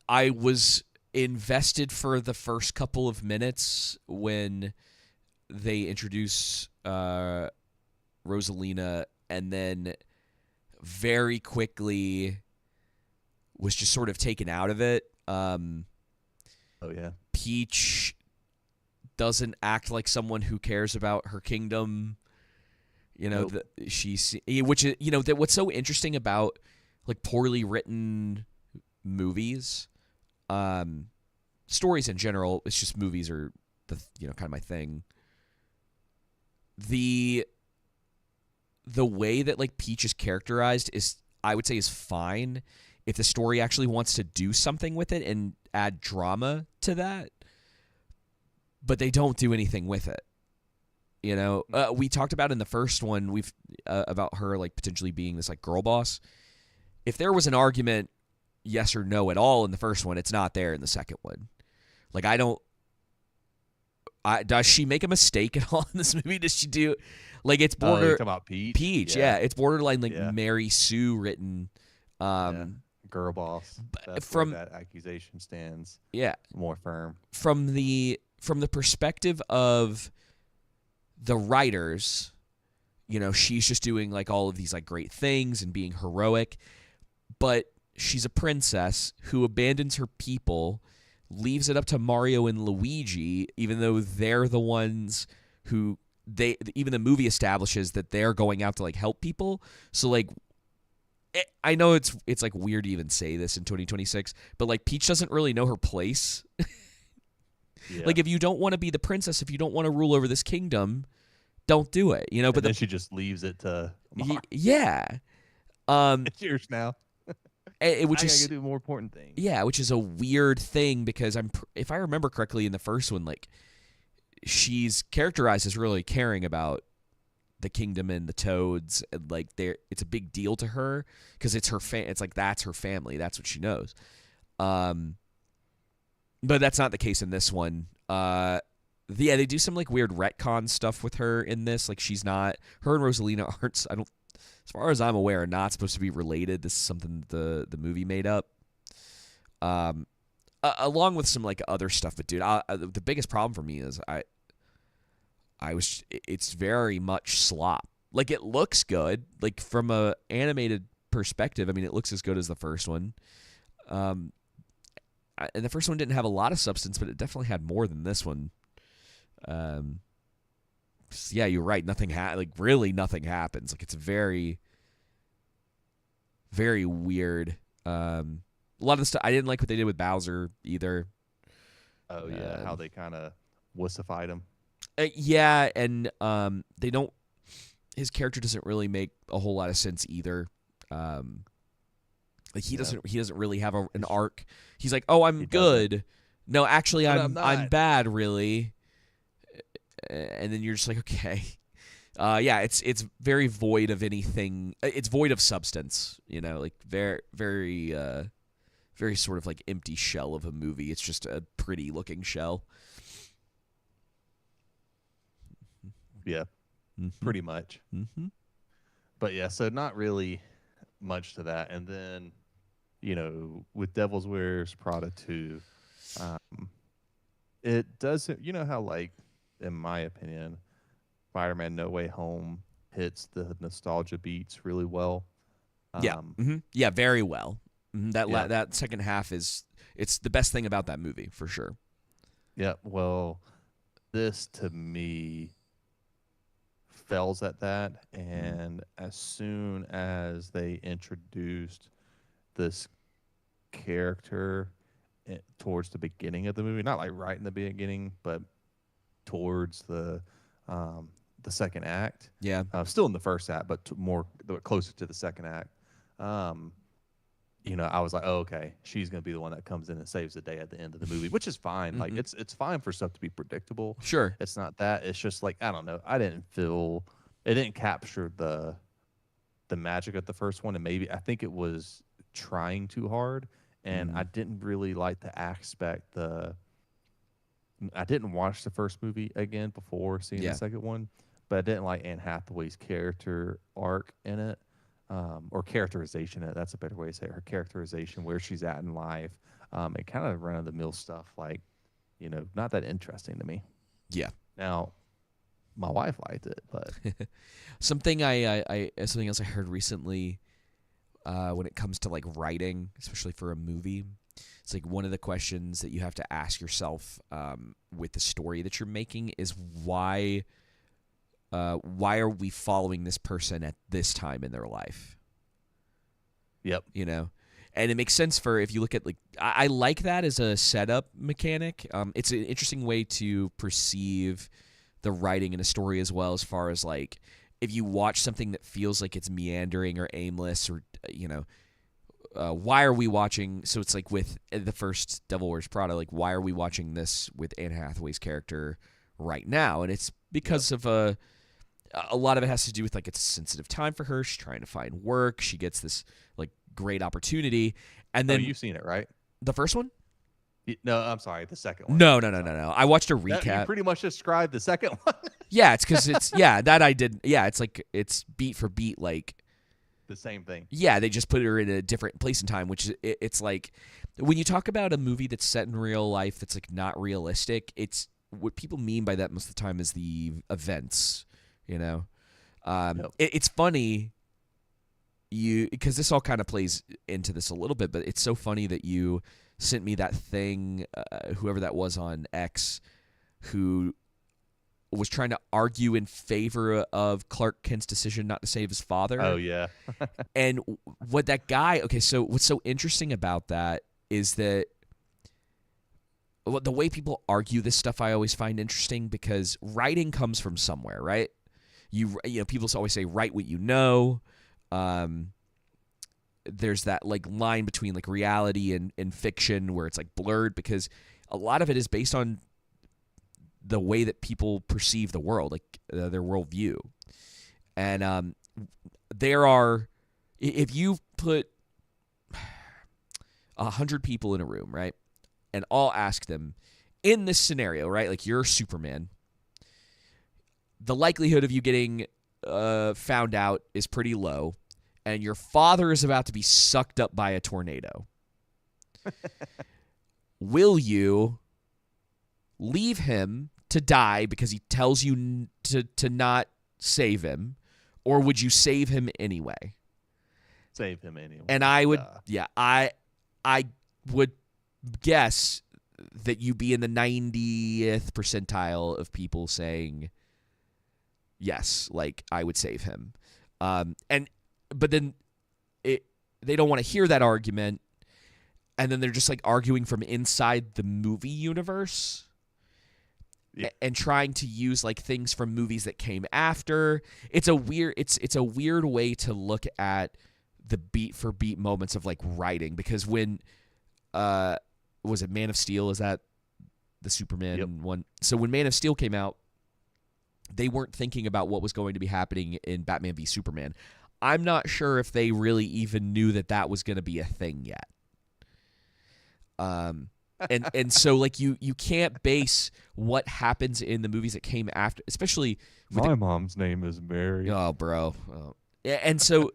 was invested for the first couple of minutes when they introduce Rosalina, and then very quickly was just sort of taken out of it. Oh yeah. Peach doesn't act like someone who cares about her kingdom. Nope. Which is, that what's so interesting about like poorly written movies, stories in general, it's just movies are the kind of my thing. The way that like Peach is characterized is, I would say, is fine if the story actually wants to do something with it and add drama to that, but they don't do anything with it. We talked about in the first one, about her like potentially being this like girl boss. If there was an argument, yes or no at all in the first one, it's not there in the second one. Like, does she make a mistake at all in this movie? Does she do, like, it's border? You're talking about Peach? Peach, yeah. It's borderline like Mary Sue written. Girl boss. That's from where that accusation stands. Yeah, more firm. From the perspective of the writers, she's just doing like all of these like great things and being heroic, but she's a princess who abandons her people, leaves it up to Mario and Luigi, even though they're the ones who even the movie establishes that they're going out to like help people. So like, I know it's like weird to even say this in 2026, but like Peach doesn't really know her place. Yeah. Like, if you don't want to be the princess, if you don't want to rule over this kingdom, don't do it. But then she just leaves it to Mario. Yeah. It's yours now. which I gotta is do more important things. yeah, which is a weird thing because if I remember correctly in the first one, like she's characterized as really caring about the kingdom and the toads, and like it's a big deal to her because it's her it's like that's her family, that's what she knows. But that's not the case in this one. Yeah, they do some like weird retcon stuff with her in this. Like her and Rosalina aren't, I don't, as far as I'm aware, are not supposed to be related. This is something the movie made up. Along with some like other stuff, but dude, the biggest problem for me is it's very much slop. Like it looks good, like from a animated perspective. I mean, it looks as good as the first one. And the first one didn't have a lot of substance, but it definitely had more than this one. Yeah, you're right. Really nothing happens. Like it's very, very weird. A lot of the stuff I didn't like what they did with Bowser either. Oh yeah, how they kind of wussified him. Yeah, and they don't. His character doesn't really make a whole lot of sense either. Like he doesn't really have an arc. He's like, "Oh, I'm good." No, actually, I'm bad, really. And then you're just like, okay, yeah, it's very void of anything. It's void of substance, like very very very sort of like empty shell of a movie. It's just a pretty looking shell. Yeah, pretty much. Mm-hmm. But yeah, so not really much to that. And then, with Devil's Wears Prada 2, it doesn't, how like, in my opinion, Spider-Man No Way Home hits the nostalgia beats really well. Yeah. Yeah, very well. That second half it's the best thing about that movie for sure. Yeah, well, this to me fails at that, and as soon as they introduced this character towards the beginning of the movie, not like right in the beginning, but towards the second act. Yeah. Still in the first act, but closer to the second act. I was like, oh, okay, she's gonna be the one that comes in and saves the day at the end of the movie, which is fine. Mm-hmm. Like it's fine for stuff to be predictable. Sure. It's not that. It's just like, I don't know. I didn't feel it didn't capture the magic of the first one, and maybe I think it was trying too hard, and I didn't really like the aspect I didn't watch the first movie again before seeing the second one, but I didn't like Anne Hathaway's character arc in it, or characterization in it. That's a better way to say it. Her characterization, where she's at in life, and kind of run-of-the-mill stuff, like, not that interesting to me. Yeah. Now, my wife liked it, but something else I heard recently, when it comes to like writing, especially for a movie. It's like one of the questions that you have to ask yourself with the story that you're making is why are we following this person at this time in their life? Yep. And it makes sense for if you look at like I like that as a setup mechanic. It's an interesting way to perceive the writing in a story as well, as far as like if you watch something that feels like it's meandering or aimless or why are we watching? So it's like with the first Devil Wears Prada, like why are we watching this with Anne Hathaway's character right now? And it's because of a lot of it has to do with like it's a sensitive time for her. She's trying to find work. She gets this like great opportunity, and then you've seen it, right? The first one? No, I'm sorry, the second one. No. I watched a recap. You pretty much described the second one. Yeah, it's because it's that I did. Yeah, it's like it's beat for beat like. The same thing. Yeah, they just put her in a different place and time, which it's like when you talk about a movie that's set in real life that's like not realistic, it's what people mean by that most of the time is the events, Yep. It's funny because this all kind of plays into this a little bit, but it's so funny that you sent me that thing, whoever that was on X, who was trying to argue in favor of Clark Kent's decision not to save his father. Oh, yeah. And what that guy... Okay, so what's so interesting about that is that the way people argue this stuff I always find interesting because writing comes from somewhere, right? You know, people always say, write what you know. there's that like line between like reality and fiction where it's like blurred because a lot of it is based on the way that people perceive the world, like their worldview. And there are, if you put 100 people in a room, right, and all ask them in this scenario, right, like you're Superman, the likelihood of you getting found out is pretty low, and your father is about to be sucked up by a tornado. Will you leave him to die because he tells you to not save him, or would you save him anyway? Save him anyway. And I would, I would guess that you'd be in the 90th percentile of people saying, yes, like I would save him. But then they don't want to hear that argument, and then they're just like arguing from inside the movie universe. Yeah. And trying to use like things from movies that came after. It's a weird way to look at the beat for beat moments of like writing, because when was it Man of Steel? Is that the Superman one? So when Man of Steel came out, they weren't thinking about what was going to be happening in Batman v Superman. I'm not sure if they really even knew that was going to be a thing yet. And so like you can't base what happens in the movies that came after, especially with my mom's name is Mary. Oh, bro. Oh. And so,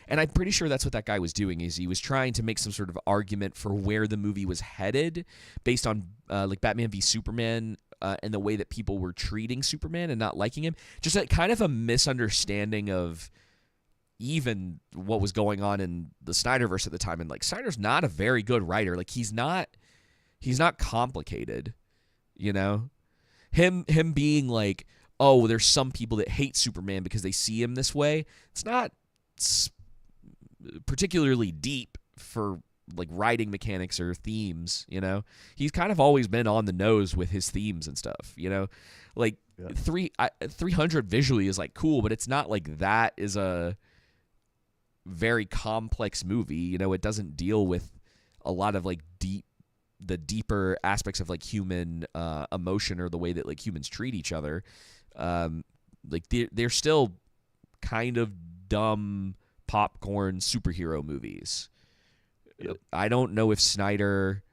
and I'm pretty sure that's what that guy was doing, is he was trying to make some sort of argument for where the movie was headed based on like Batman v Superman and the way that people were treating Superman and not liking him. Just like kind of a misunderstanding of even what was going on in the Snyderverse at the time. And like Snyder's not a very good writer. Like he's not complicated, you know? Him being like, oh, there's some people that hate Superman because they see him this way. It's not particularly deep for like writing mechanics or themes, you know? He's kind of always been on the nose with his themes and stuff, you know? Like 300 visually is like cool, but it's not like that is a very complex movie, you know? It doesn't deal with a lot of like the deeper aspects of like human emotion or the way that like humans treat each other. Like they're still kind of dumb popcorn superhero movies. Yep. I don't know if Snyder,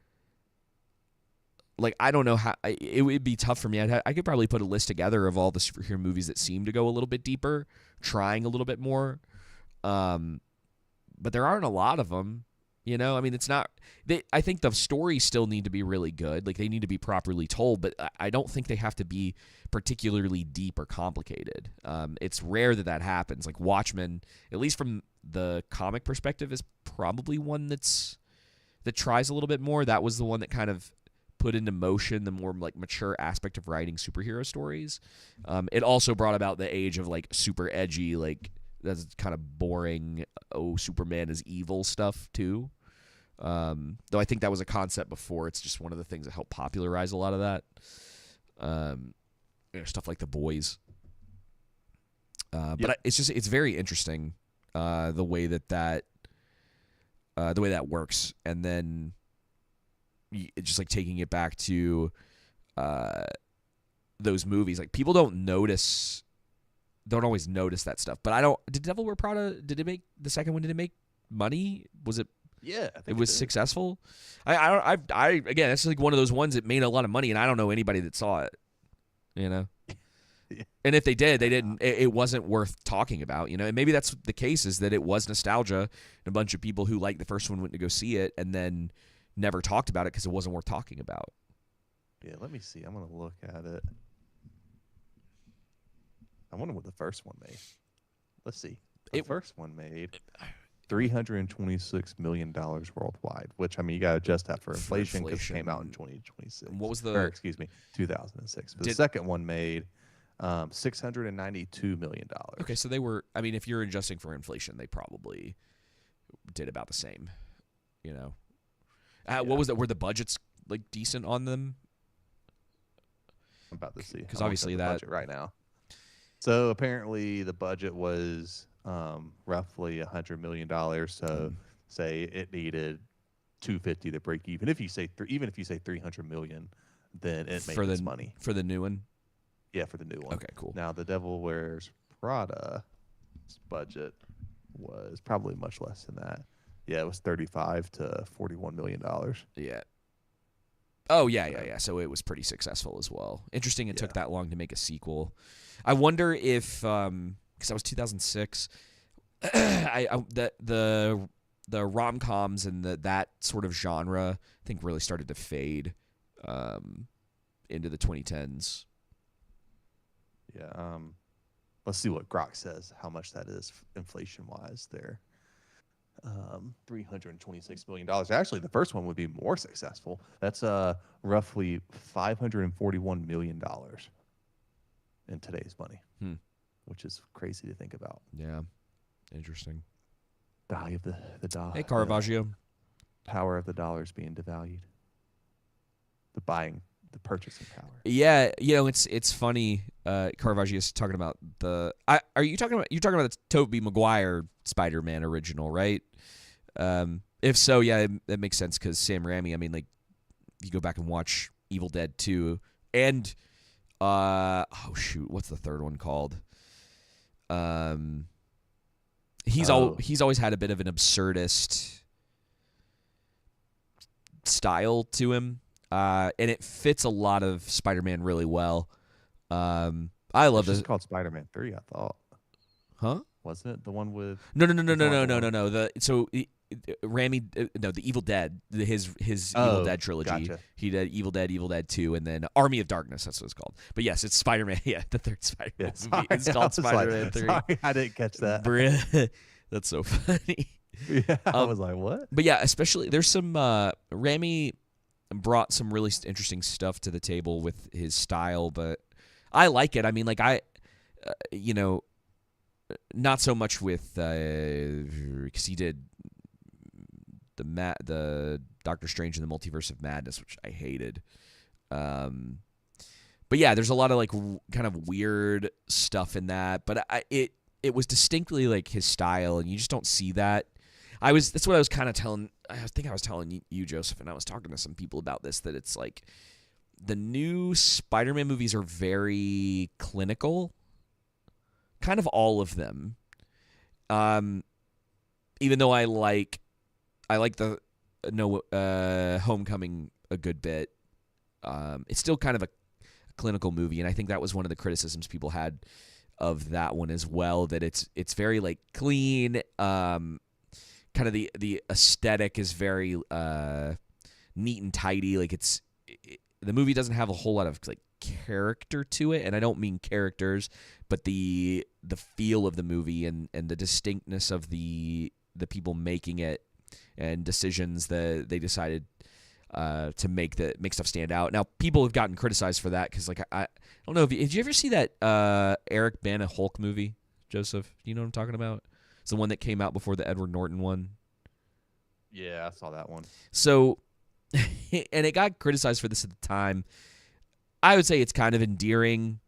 like I don't know how it would be tough for me. I could probably put a list together of all the superhero movies that seem to go a little bit deeper, trying a little bit more. But there aren't a lot of them. You know, I mean, it's not. I think the stories still need to be really good. Like they need to be properly told, but I don't think they have to be particularly deep or complicated. It's rare that happens. Like Watchmen, at least from the comic perspective, is probably one that tries a little bit more. That was the one that kind of put into motion the more like mature aspect of writing superhero stories. It also brought about the age of like super edgy, like that's kind of boring. Oh, Superman is evil stuff too. Though I think that was a concept before. It's just one of the things that helped popularize a lot of that. Stuff like The Boys. But it's very interesting the way that works, and then just like taking it back to those movies. Like people don't always notice that stuff. But did Devil Wear Prada, did it make the second one? Did it make money? Was it? Yeah, I think it was successful. I again, it's like one of those ones that made a lot of money, and I don't know anybody that saw it. You know, yeah. And if they did, they didn't. It wasn't worth talking about. You know, and maybe that's the case, is that it was nostalgia, and a bunch of people who liked the first one went to go see it, and then never talked about it because it wasn't worth talking about. Yeah, let me see. I'm gonna look at it. I wonder what the first one made. Let's see. The first one made $326 million worldwide, which, I mean, you got to adjust that for inflation because it came out in 2026. What was 2006. But the second one made $692 million. Okay, so they were, I mean, if you're adjusting for inflation, they probably did about the same, you know. What was that? Were the budgets like decent on them? I'm about to see. Because obviously that budget right now. So apparently the budget was roughly $100 million. So say it needed 250 to break even. If you say even if you say 300 million, then it makes its money for the new one. Yeah, for the new one. Okay, cool. Now, The Devil Wears Prada's budget was probably much less than that. Yeah, it was 35 to 41 million dollars. Yeah. Oh yeah. So it was pretty successful as well. Interesting. It took that long to make a sequel. I wonder if because that was 2006. The rom-coms and that sort of genre I think really started to fade into the 2010s. Yeah. Let's see what Grok says. How much that is inflation-wise there. $326 million. Actually, the first one would be more successful. That's roughly $541 million in today's money, which is crazy to think about. Yeah, interesting. Value of the dollar. Hey, Caravaggio. Power of the dollar is being devalued. The purchasing power. Yeah, it's funny. Caravaggio is talking about you're talking about the Tobey Maguire Spider-Man original, right? If so, yeah, that makes sense because Sam Raimi. I mean, like, you go back and watch Evil Dead 2, and what's the third one called? He's always had a bit of an absurdist style to him. And it fits a lot of Spider-Man really well. I love this. It's called Spider-Man 3, I thought. Huh? Wasn't it the one with? No. Raimi, the Evil Dead, his Evil Dead trilogy. Gotcha. He did Evil Dead 2, and then Army of Darkness. That's what it's called. But yes, it's Spider-Man. Yeah, the third Spider-Man movie. It's called Spider-Man 3. Sorry, I didn't catch that. That's so funny. Yeah, I was like, what? But yeah, especially there's some Raimi brought some really interesting stuff to the table with his style, but I like it. I mean, like not so much with because he did the Doctor Strange and the Multiverse of Madness, which I hated. But yeah, there's a lot of like kind of weird stuff in that, but it was distinctly like his style, and you just don't see that. That's what I was kind of telling. I think I was telling you, Joseph, and I was talking to some people about this, that it's like the new Spider-Man movies are very clinical, kind of all of them. Even though I like the Homecoming a good bit, it's still kind of a clinical movie, and I think that was one of the criticisms people had of that one as well. That it's very like clean. Kind of the aesthetic is very neat and tidy. Like the movie doesn't have a whole lot of like character to it, and I don't mean characters, but the feel of the movie and the distinctness of the people making it and decisions that they decided to make stuff stand out. Now, people have gotten criticized for that because, like, I don't know, did you ever see that Eric Bana Hulk movie, Joseph? Do you know what I'm talking about? It's the one that came out before the Edward Norton one. Yeah, I saw that one. So, and it got criticized for this at the time. I would say it's kind of endearing.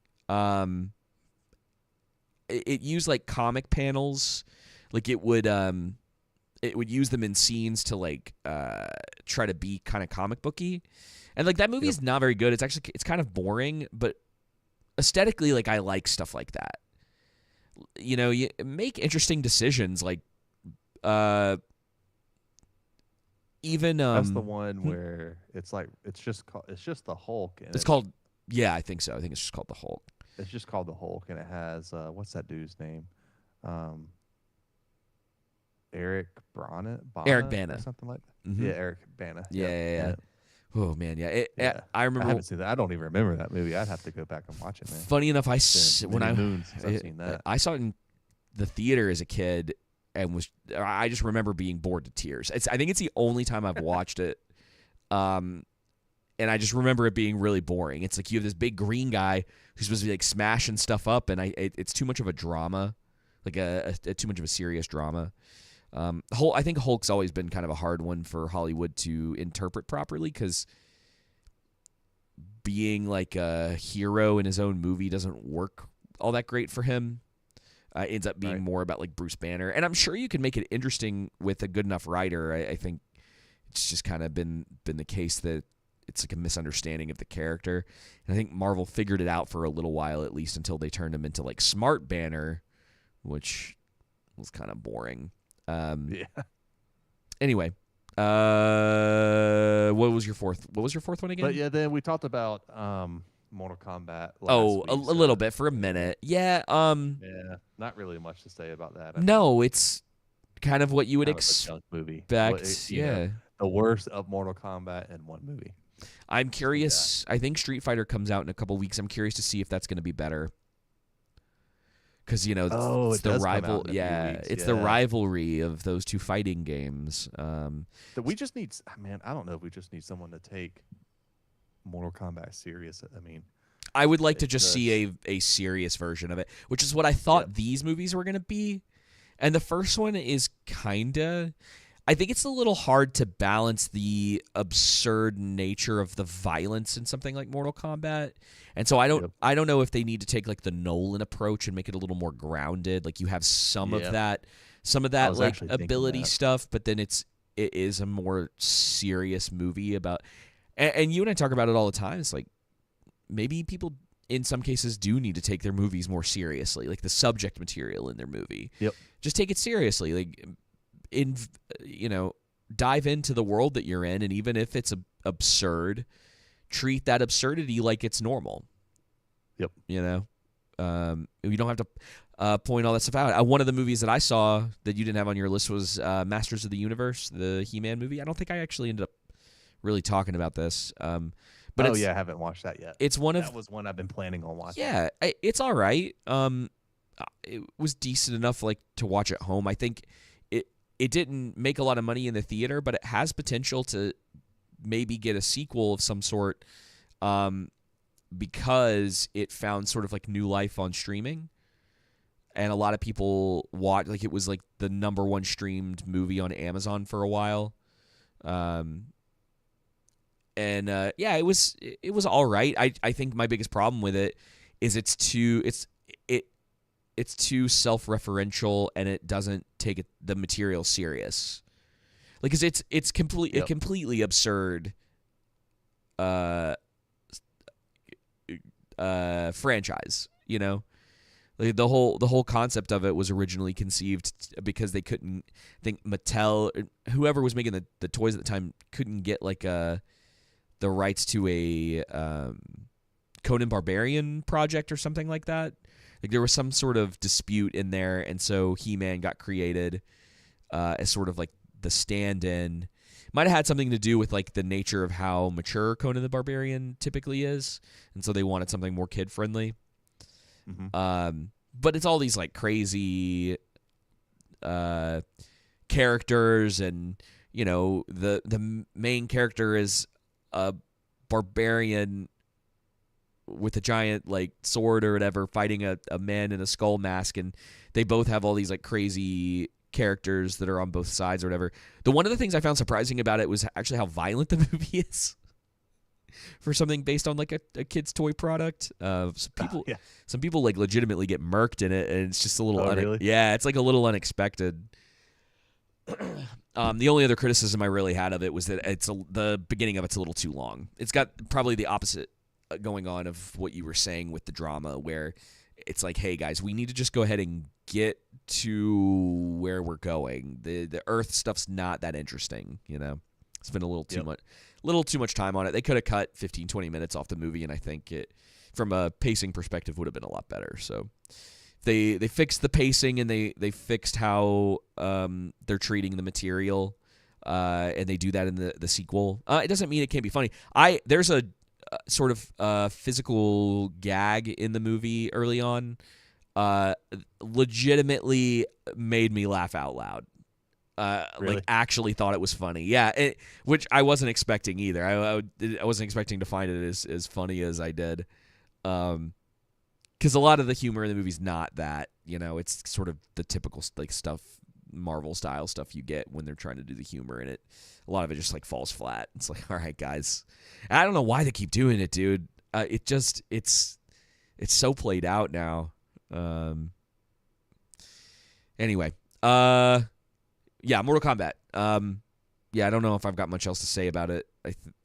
It used like comic panels, like it would use them in scenes to like try to be kind of comic booky, and like that movie is not very good. It's kind of boring, but aesthetically, like I like stuff like that. You make interesting decisions, like even that's the one where it's just the Hulk. And it's called, yeah, I think so. I think it's just called the Hulk. It's just called the Hulk, and it has what's that dude's name? Eric Bana, or something like that. Mm-hmm. Yeah, Eric Bana. Yeah. Oh man, yeah. I remember. I haven't seen that. I don't even remember that movie. I'd have to go back and watch it, man. Funny enough, I've seen that. I saw it in the theater as a kid, and I just remember being bored to tears. I think it's the only time I've watched it, and I just remember it being really boring. It's like you have this big green guy who's supposed to be like smashing stuff up, and it's too much of a drama, like a too much of a serious drama. I think Hulk's always been kind of a hard one for Hollywood to interpret properly, because being like a hero in his own movie doesn't work all that great for him. ends up being Right. more about like Bruce Banner. And I'm sure you can make it interesting with a good enough writer. I think it's just kind of been the case that it's like a misunderstanding of the character. And I think Marvel figured it out for a little while, at least until they turned him into like Smart Banner, which was kind of boring. Yeah. Anyway, what was your fourth? What was your fourth one again? But yeah, then we talked about Mortal Kombat last Oh, week. a little bit for a minute. Yeah. Yeah, not really much to say about that. I mean, No, it's kind of what you would kind of a junk movie. expect. Yeah. The worst of Mortal Kombat in one movie. I'm curious. I think Street Fighter comes out in a couple weeks. I'm curious to see if that's going to be better. Because, it's it the does come out rival. in a few Yeah, weeks, it's the yeah. rivalry of those two fighting games. That we just need. Man, I don't know if we just need someone to take Mortal Kombat serious. I mean, I would like to It just see does. a serious version of it, which is what I thought Yep. these movies were going to be. And the first one is kinda. I think it's a little hard to balance the absurd nature of the violence in something like Mortal Kombat. And so Yep. I don't know if they need to take like the Nolan approach and make it a little more grounded. Like you have some of Yeah. that was like actually thinking ability that. stuff, but then it is a more serious movie about and you and I talk about it all the time. It's like maybe people in some cases do need to take their movies more seriously, like the subject material in their movie. Yep. Just take it seriously. Like dive into the world that you're in, and even if it's absurd, treat that absurdity like it's normal. Yep. You don't have to point all that stuff out. One of the movies that I saw that you didn't have on your list was Masters of the Universe, the He-Man movie. I don't think I actually ended up really talking about this. But I haven't watched that yet. it's one of That was one I've been planning on watching. yeah, it's all right. It was decent enough like to watch at home. I think it didn't make a lot of money in the theater, but it has potential to maybe get a sequel of some sort because it found sort of like new life on streaming. And a lot of people watch, like it was like the number one streamed movie on Amazon for a while. It was all right. I think my biggest problem with it is it's too self-referential and it doesn't take the material serious. Like, 'cause it's completely absurd franchise, Like the whole concept of it was originally conceived because they couldn't think Mattel, whoever was making the toys at the time, couldn't get like the rights to a Conan Barbarian project or something like that. Like there was some sort of dispute in there, and so He-Man got created as sort of like the stand-in. Might have had something to do with like the nature of how mature Conan the Barbarian typically is, and so they wanted something more kid-friendly. Mm-hmm. But it's all these like crazy characters, and the main character is a barbarian with a giant like sword or whatever fighting a man in a skull mask, and they both have all these like crazy characters that are on both sides or whatever. One of the things I found surprising about it was actually how violent the movie is for something based on like a kid's toy product. Some people like legitimately get murked in it, and it's just a little Really? yeah, it's like a little unexpected. The only other criticism I really had of it was that the beginning of it's a little too long. It's got probably the opposite going on of what you were saying with the drama, where it's like, hey guys, we need to just go ahead and get to where we're going. The Earth stuff's not that interesting, It's been a little too much time on it. They could have cut 15-20 minutes off the movie, and I think it, from a pacing perspective, would have been a lot better. So they fixed the pacing, and they fixed how they're treating the material, and they do that in the sequel. It doesn't mean it can't be funny. There's a sort of physical gag in the movie early on, legitimately made me laugh out loud. Really? Like actually thought it was funny. Yeah, which I wasn't expecting either. I wasn't expecting to find it as funny as I did. Because a lot of the humor in the movie's not that, it's sort of the typical like stuff, Marvel style stuff you get when they're trying to do the humor in it. A lot of it just like falls flat. It's like, all right, guys. And I don't know why they keep doing it, dude. It's so played out now. Anyway, yeah, Mortal Kombat. Yeah, I don't know if I've got much else to say about it.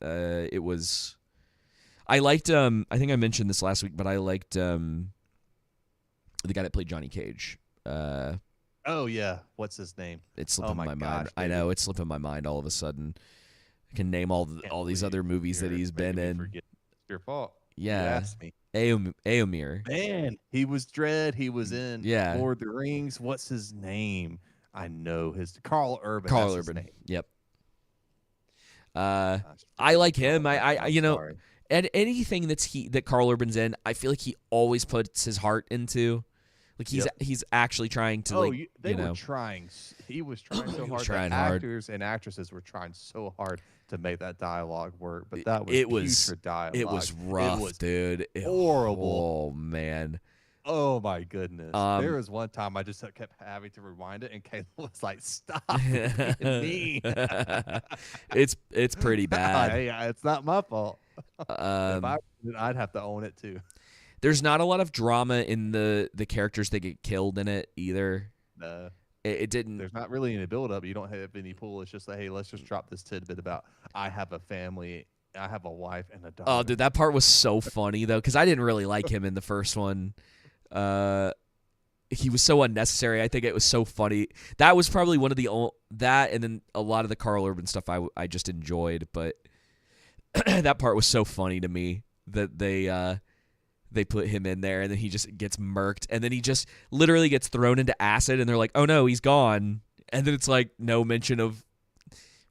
It was. I liked. I think I mentioned this last week, but I liked the guy that played Johnny Cage. Oh yeah, what's his name? It's slipping my mind. Gosh, I know it's slipping my mind all of a sudden. I can name all these other movies that he's been in. Forget. It's your fault. Yeah, You asked me. Aomir. Man, he was Dredd. He was in Yeah. Lord of the Rings. What's his name? I know his Carl Urban. Carl that's Urban. His name. Yep. Gosh, I like him. I I'm you know, sorry. and anything that Carl Urban's in, I feel like he always puts his heart into. Like he's actually trying to they were trying. He was trying so hard. trying the hard. actors and actresses were trying so hard to make that dialogue work, but that was putrid dialogue. It was rough, dude. Horrible. Oh man. Oh my goodness! There was one time I just kept having to rewind it, and Kayla was like, "Stop being mean." It's pretty bad. Hey, it's not my fault. If I'd have to own it too. There's not a lot of drama in the characters that get killed in it either. No. It didn't. There's not really any build up. You don't have any pull. It's just like, hey, let's just drop this tidbit about I have a family, I have a wife and a daughter. Oh, dude, that part was so funny though, because I didn't really like him in the first one. He was so unnecessary. I think it was so funny. That was probably one of the that, and then a lot of the Carl Urban stuff I just enjoyed, but that part was so funny to me that they put him in there, and then he just gets murked, and then he just literally gets thrown into acid, and they're like, "Oh no, he's gone." And then it's like no mention of,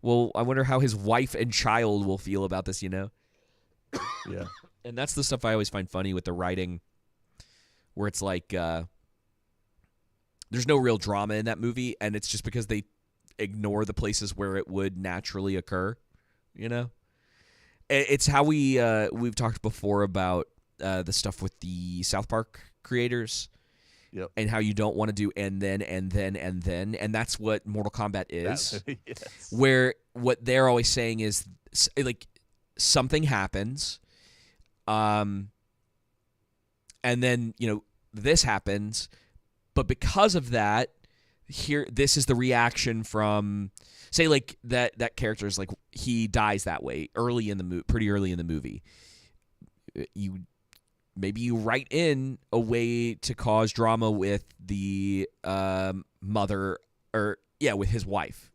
well, I wonder how his wife and child will feel about this, you know? Yeah. And that's the stuff I always find funny with the writing, where it's like there's no real drama in that movie, and it's just because they ignore the places where it would naturally occur, you know? It's how we've talked before about the stuff with the South Park creators. Yep. And how you don't want to do and then, and that's what Mortal Kombat is. Yes. Where what they're always saying is like something happens, and then this happens, but because of that, this is the reaction from, say, like that character is like he dies that way pretty early in the movie. Maybe you write in a way to cause drama with the mother, or with his wife,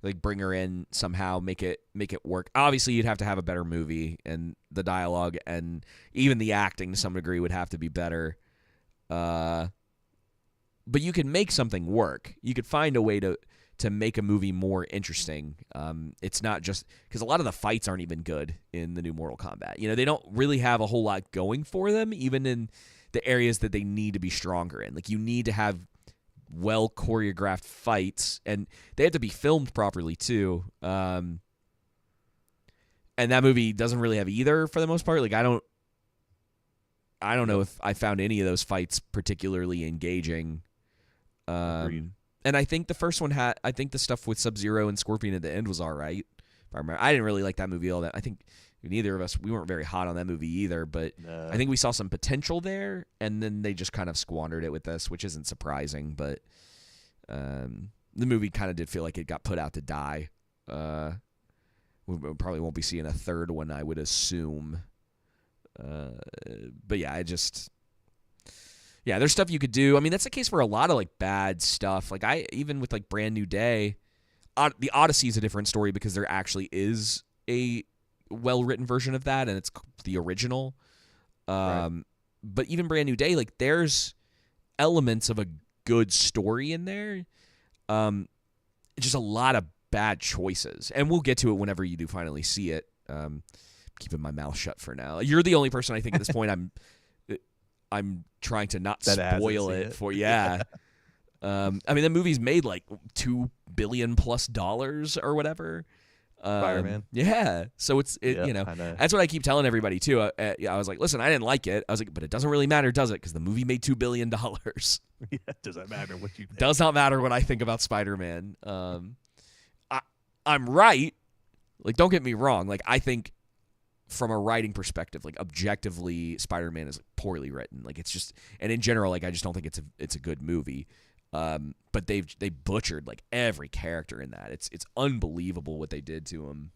like bring her in somehow, make it work. Obviously, you'd have to have a better movie, and the dialogue and even the acting to some degree would have to be better. But you can make something work. You could find a way to make a movie more interesting. It's not just because a lot of the fights aren't even good in the new Mortal Kombat. They don't really have a whole lot going for them, even in the areas that they need to be stronger in. Like, you need to have well choreographed fights, and they have to be filmed properly too. And that movie doesn't really have either for the most part. Like, I don't know if I found any of those fights particularly engaging. Agreed. And I think the first one I think the stuff with Sub-Zero and Scorpion at the end was all right. If I remember, I didn't really like that movie all that. I think neither of us, we weren't very hot on that movie either, but No. I think we saw some potential there, and then they just kind of squandered it with this, which isn't surprising, but the movie kind of did feel like it got put out to die. We probably won't be seeing a third one, I would assume. But yeah, there's stuff you could do. I mean, that's the case for a lot of like bad stuff. Like even with like Brand New Day, the Odyssey is a different story because there actually is a well-written version of that, and it's the original. Right. But even Brand New Day, like there's elements of a good story in there. Just a lot of bad choices, and we'll get to it whenever you do finally see it. Keeping my mouth shut for now. You're the only person I think at this point I'm trying to not spoil it for. Yeah. I mean, the movie's made like $2 billion+ or whatever. Spider-Man. Yeah. So I know. That's what I keep telling everybody too. I was like, listen, I didn't like it. I was like, but it doesn't really matter, does it? Because the movie made $2 billion. Yeah, doesn't matter what you think. Does not matter what I think about Spider-Man. I'm right. Like, don't get me wrong. Like, I think from a writing perspective, like objectively, Spider-Man is like poorly written. Like, it's just, and in general, like I just don't think it's a good movie. But they butchered like every character in that. It's unbelievable what they did to him.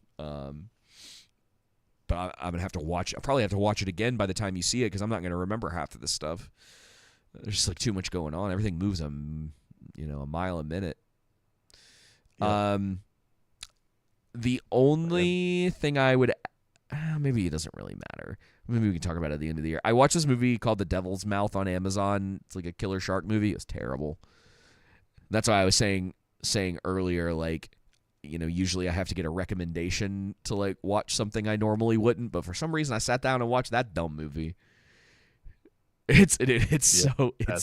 But I'm gonna have to watch. I'll probably have to watch it again by the time you see it because I'm not gonna remember half of this stuff. There's just like too much going on. Everything moves a mile a minute. Yep. The only thing I would maybe it doesn't really matter. Maybe we can talk about it at the end of the year. I watched this movie called The Devil's Mouth on Amazon. It's like a killer shark movie. It was terrible. That's why I was saying earlier, like, usually I have to get a recommendation to like watch something I normally wouldn't, but for some reason I sat down and watched that dumb movie. It's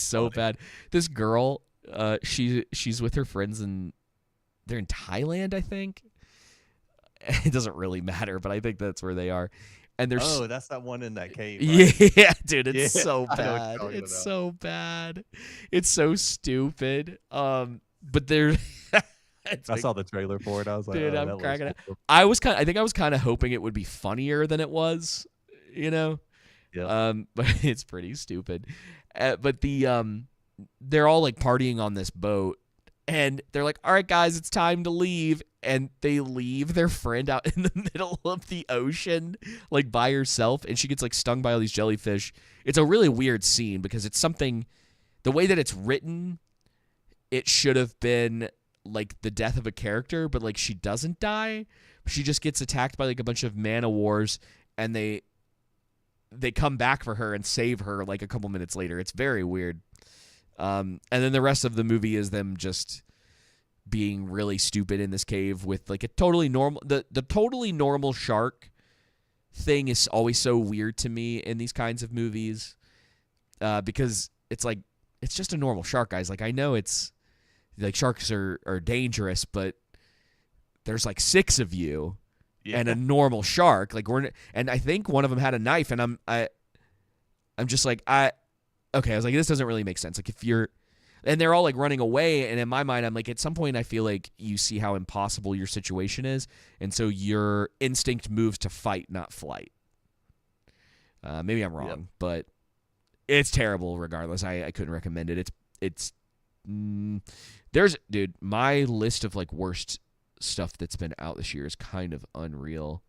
so bad. This girl, she's with her friends and they're in Thailand, I think. It doesn't really matter, but I think that's where they are. And there's that's that one in that cave. Right? Yeah, dude, it's so I know what bad. you're talking It's about. so bad. It's so stupid. But there I saw the trailer for it. I was like, dude, oh, I'm that cracking looks up. cool. I think I was kind of hoping it would be funnier than it was, Yep. But it's pretty stupid. But they're all like partying on this boat, and they're like, "All right, guys, it's time to leave." And they leave their friend out in the middle of the ocean, like by herself, and she gets like stung by all these jellyfish. It's a really weird scene because it's something. The way that it's written, it should have been like the death of a character, but like she doesn't die. She just gets attacked by like a bunch of man-o-wars, and they come back for her and save her like a couple minutes later. It's very weird. And then the rest of the movie is them just being really stupid in this cave with like a totally normal the totally normal shark thing is always so weird to me in these kinds of movies. Because it's like it's just a normal shark, guys. Like I know it's like sharks are dangerous, but there's like 6 of you and a normal shark. Like and I think one of them had a knife, and I'm just like I was like, this doesn't really make sense. Like if you're and they're all like running away, and in my mind I'm like, at some point I feel like you see how impossible your situation is, and so your instinct moves to fight, not flight. Maybe I'm wrong, but it's terrible regardless. I couldn't recommend it. It's dude, my list of like worst stuff that's been out this year is kind of unreal.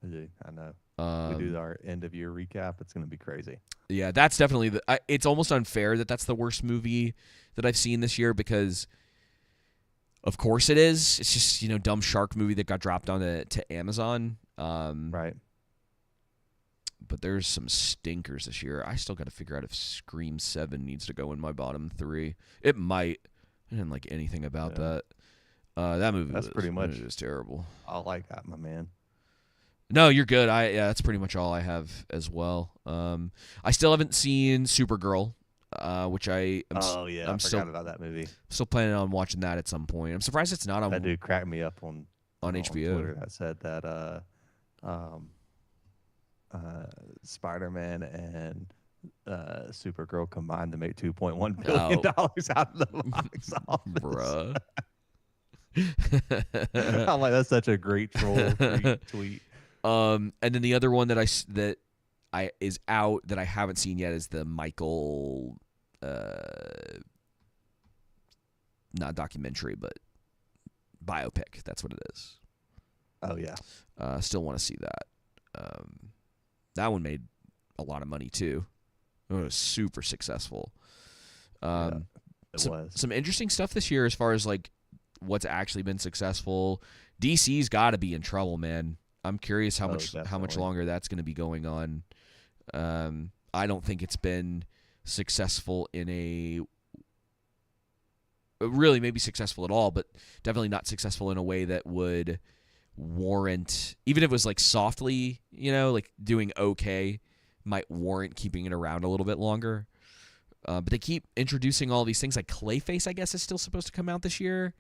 I know. We do our end of year recap. It's going to be crazy. Yeah, that's definitely it's almost unfair that that's the worst movie that I've seen this year because, of course, it is. It's just dumb shark movie that got dropped to Amazon. Right. But there's some stinkers this year. I still got to figure out if Scream 7 needs to go in my bottom 3. It might. I didn't like anything about that. That movie. That's pretty much just terrible. I like that, my man. No, you're good. That's pretty much all I have as well. I still haven't seen Supergirl, which I forgot about that movie. Still planning on watching that at some point. I'm surprised it's not on that dude cracked me up on HBO. Twitter that said that Spider-Man and Supergirl combined to make $2.1 billion out of the box office. Bruh. I'm like, that's such a great troll tweet. And then the other one that is out that I haven't seen yet is the Michael, not documentary, but biopic. That's what it is. Oh yeah. Still want to see that. That one made a lot of money too. It was super successful. It was some interesting stuff this year as far as like what's actually been successful. DC's got to be in trouble, man. I'm curious how much longer that's going to be going on. I don't think it's been successful in a really maybe successful at all, but definitely not successful in a way that would warrant, even if it was like softly, like doing okay, might warrant keeping it around a little bit longer. But they keep introducing all these things, like Clayface, I guess, is still supposed to come out this year.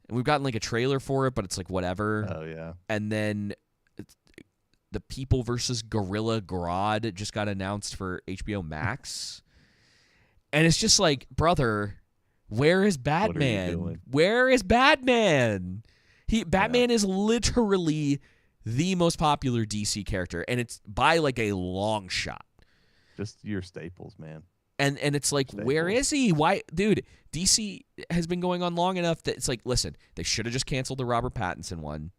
And we've gotten like a trailer for it, but it's like whatever. Oh yeah. And then the People versus Gorilla Grodd just got announced for HBO Max. And it's just like, brother, where is Batman? Where is Batman? Batman is literally the most popular DC character, and it's by like a long shot. Just your staples, man. And it's like, Stay where cool. is he? Why, dude? DC has been going on long enough that it's like, listen, they should have just canceled the Robert Pattinson one.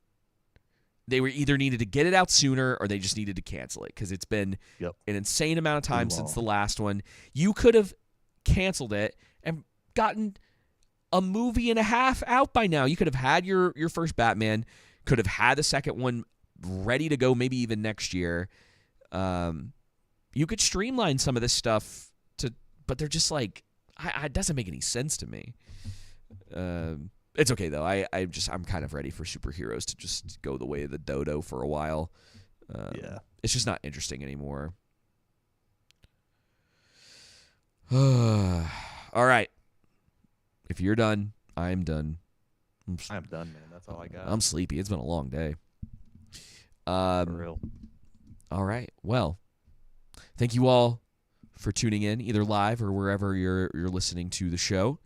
They were either needed to get it out sooner or they just needed to cancel it because it's been Yep. an insane amount of time Too since long. the last one. You could have canceled it and gotten a movie and a half out by now. You could have had your first Batman, could have had the second one ready to go maybe even next year. You could streamline some of this stuff but they're just like, it doesn't make any sense to me. It's okay though. I'm kind of ready for superheroes to just go the way of the dodo for a while. Yeah. It's just not interesting anymore. All right. If you're done, I'm done. I'm done, man. That's all I got. I'm sleepy. It's been a long day. For real. All right. Well, thank you all for tuning in, either live or wherever you're listening to the show.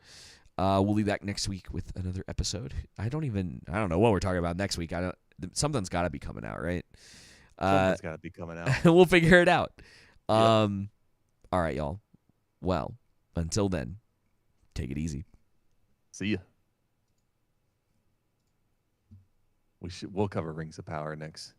We'll be back next week with another episode. I don't know what we're talking about next week. Something's got to be coming out, right? Something's got to be coming out. We'll figure it out. Yep. All right, y'all. Well, until then, take it easy. See ya. We'll cover Rings of Power next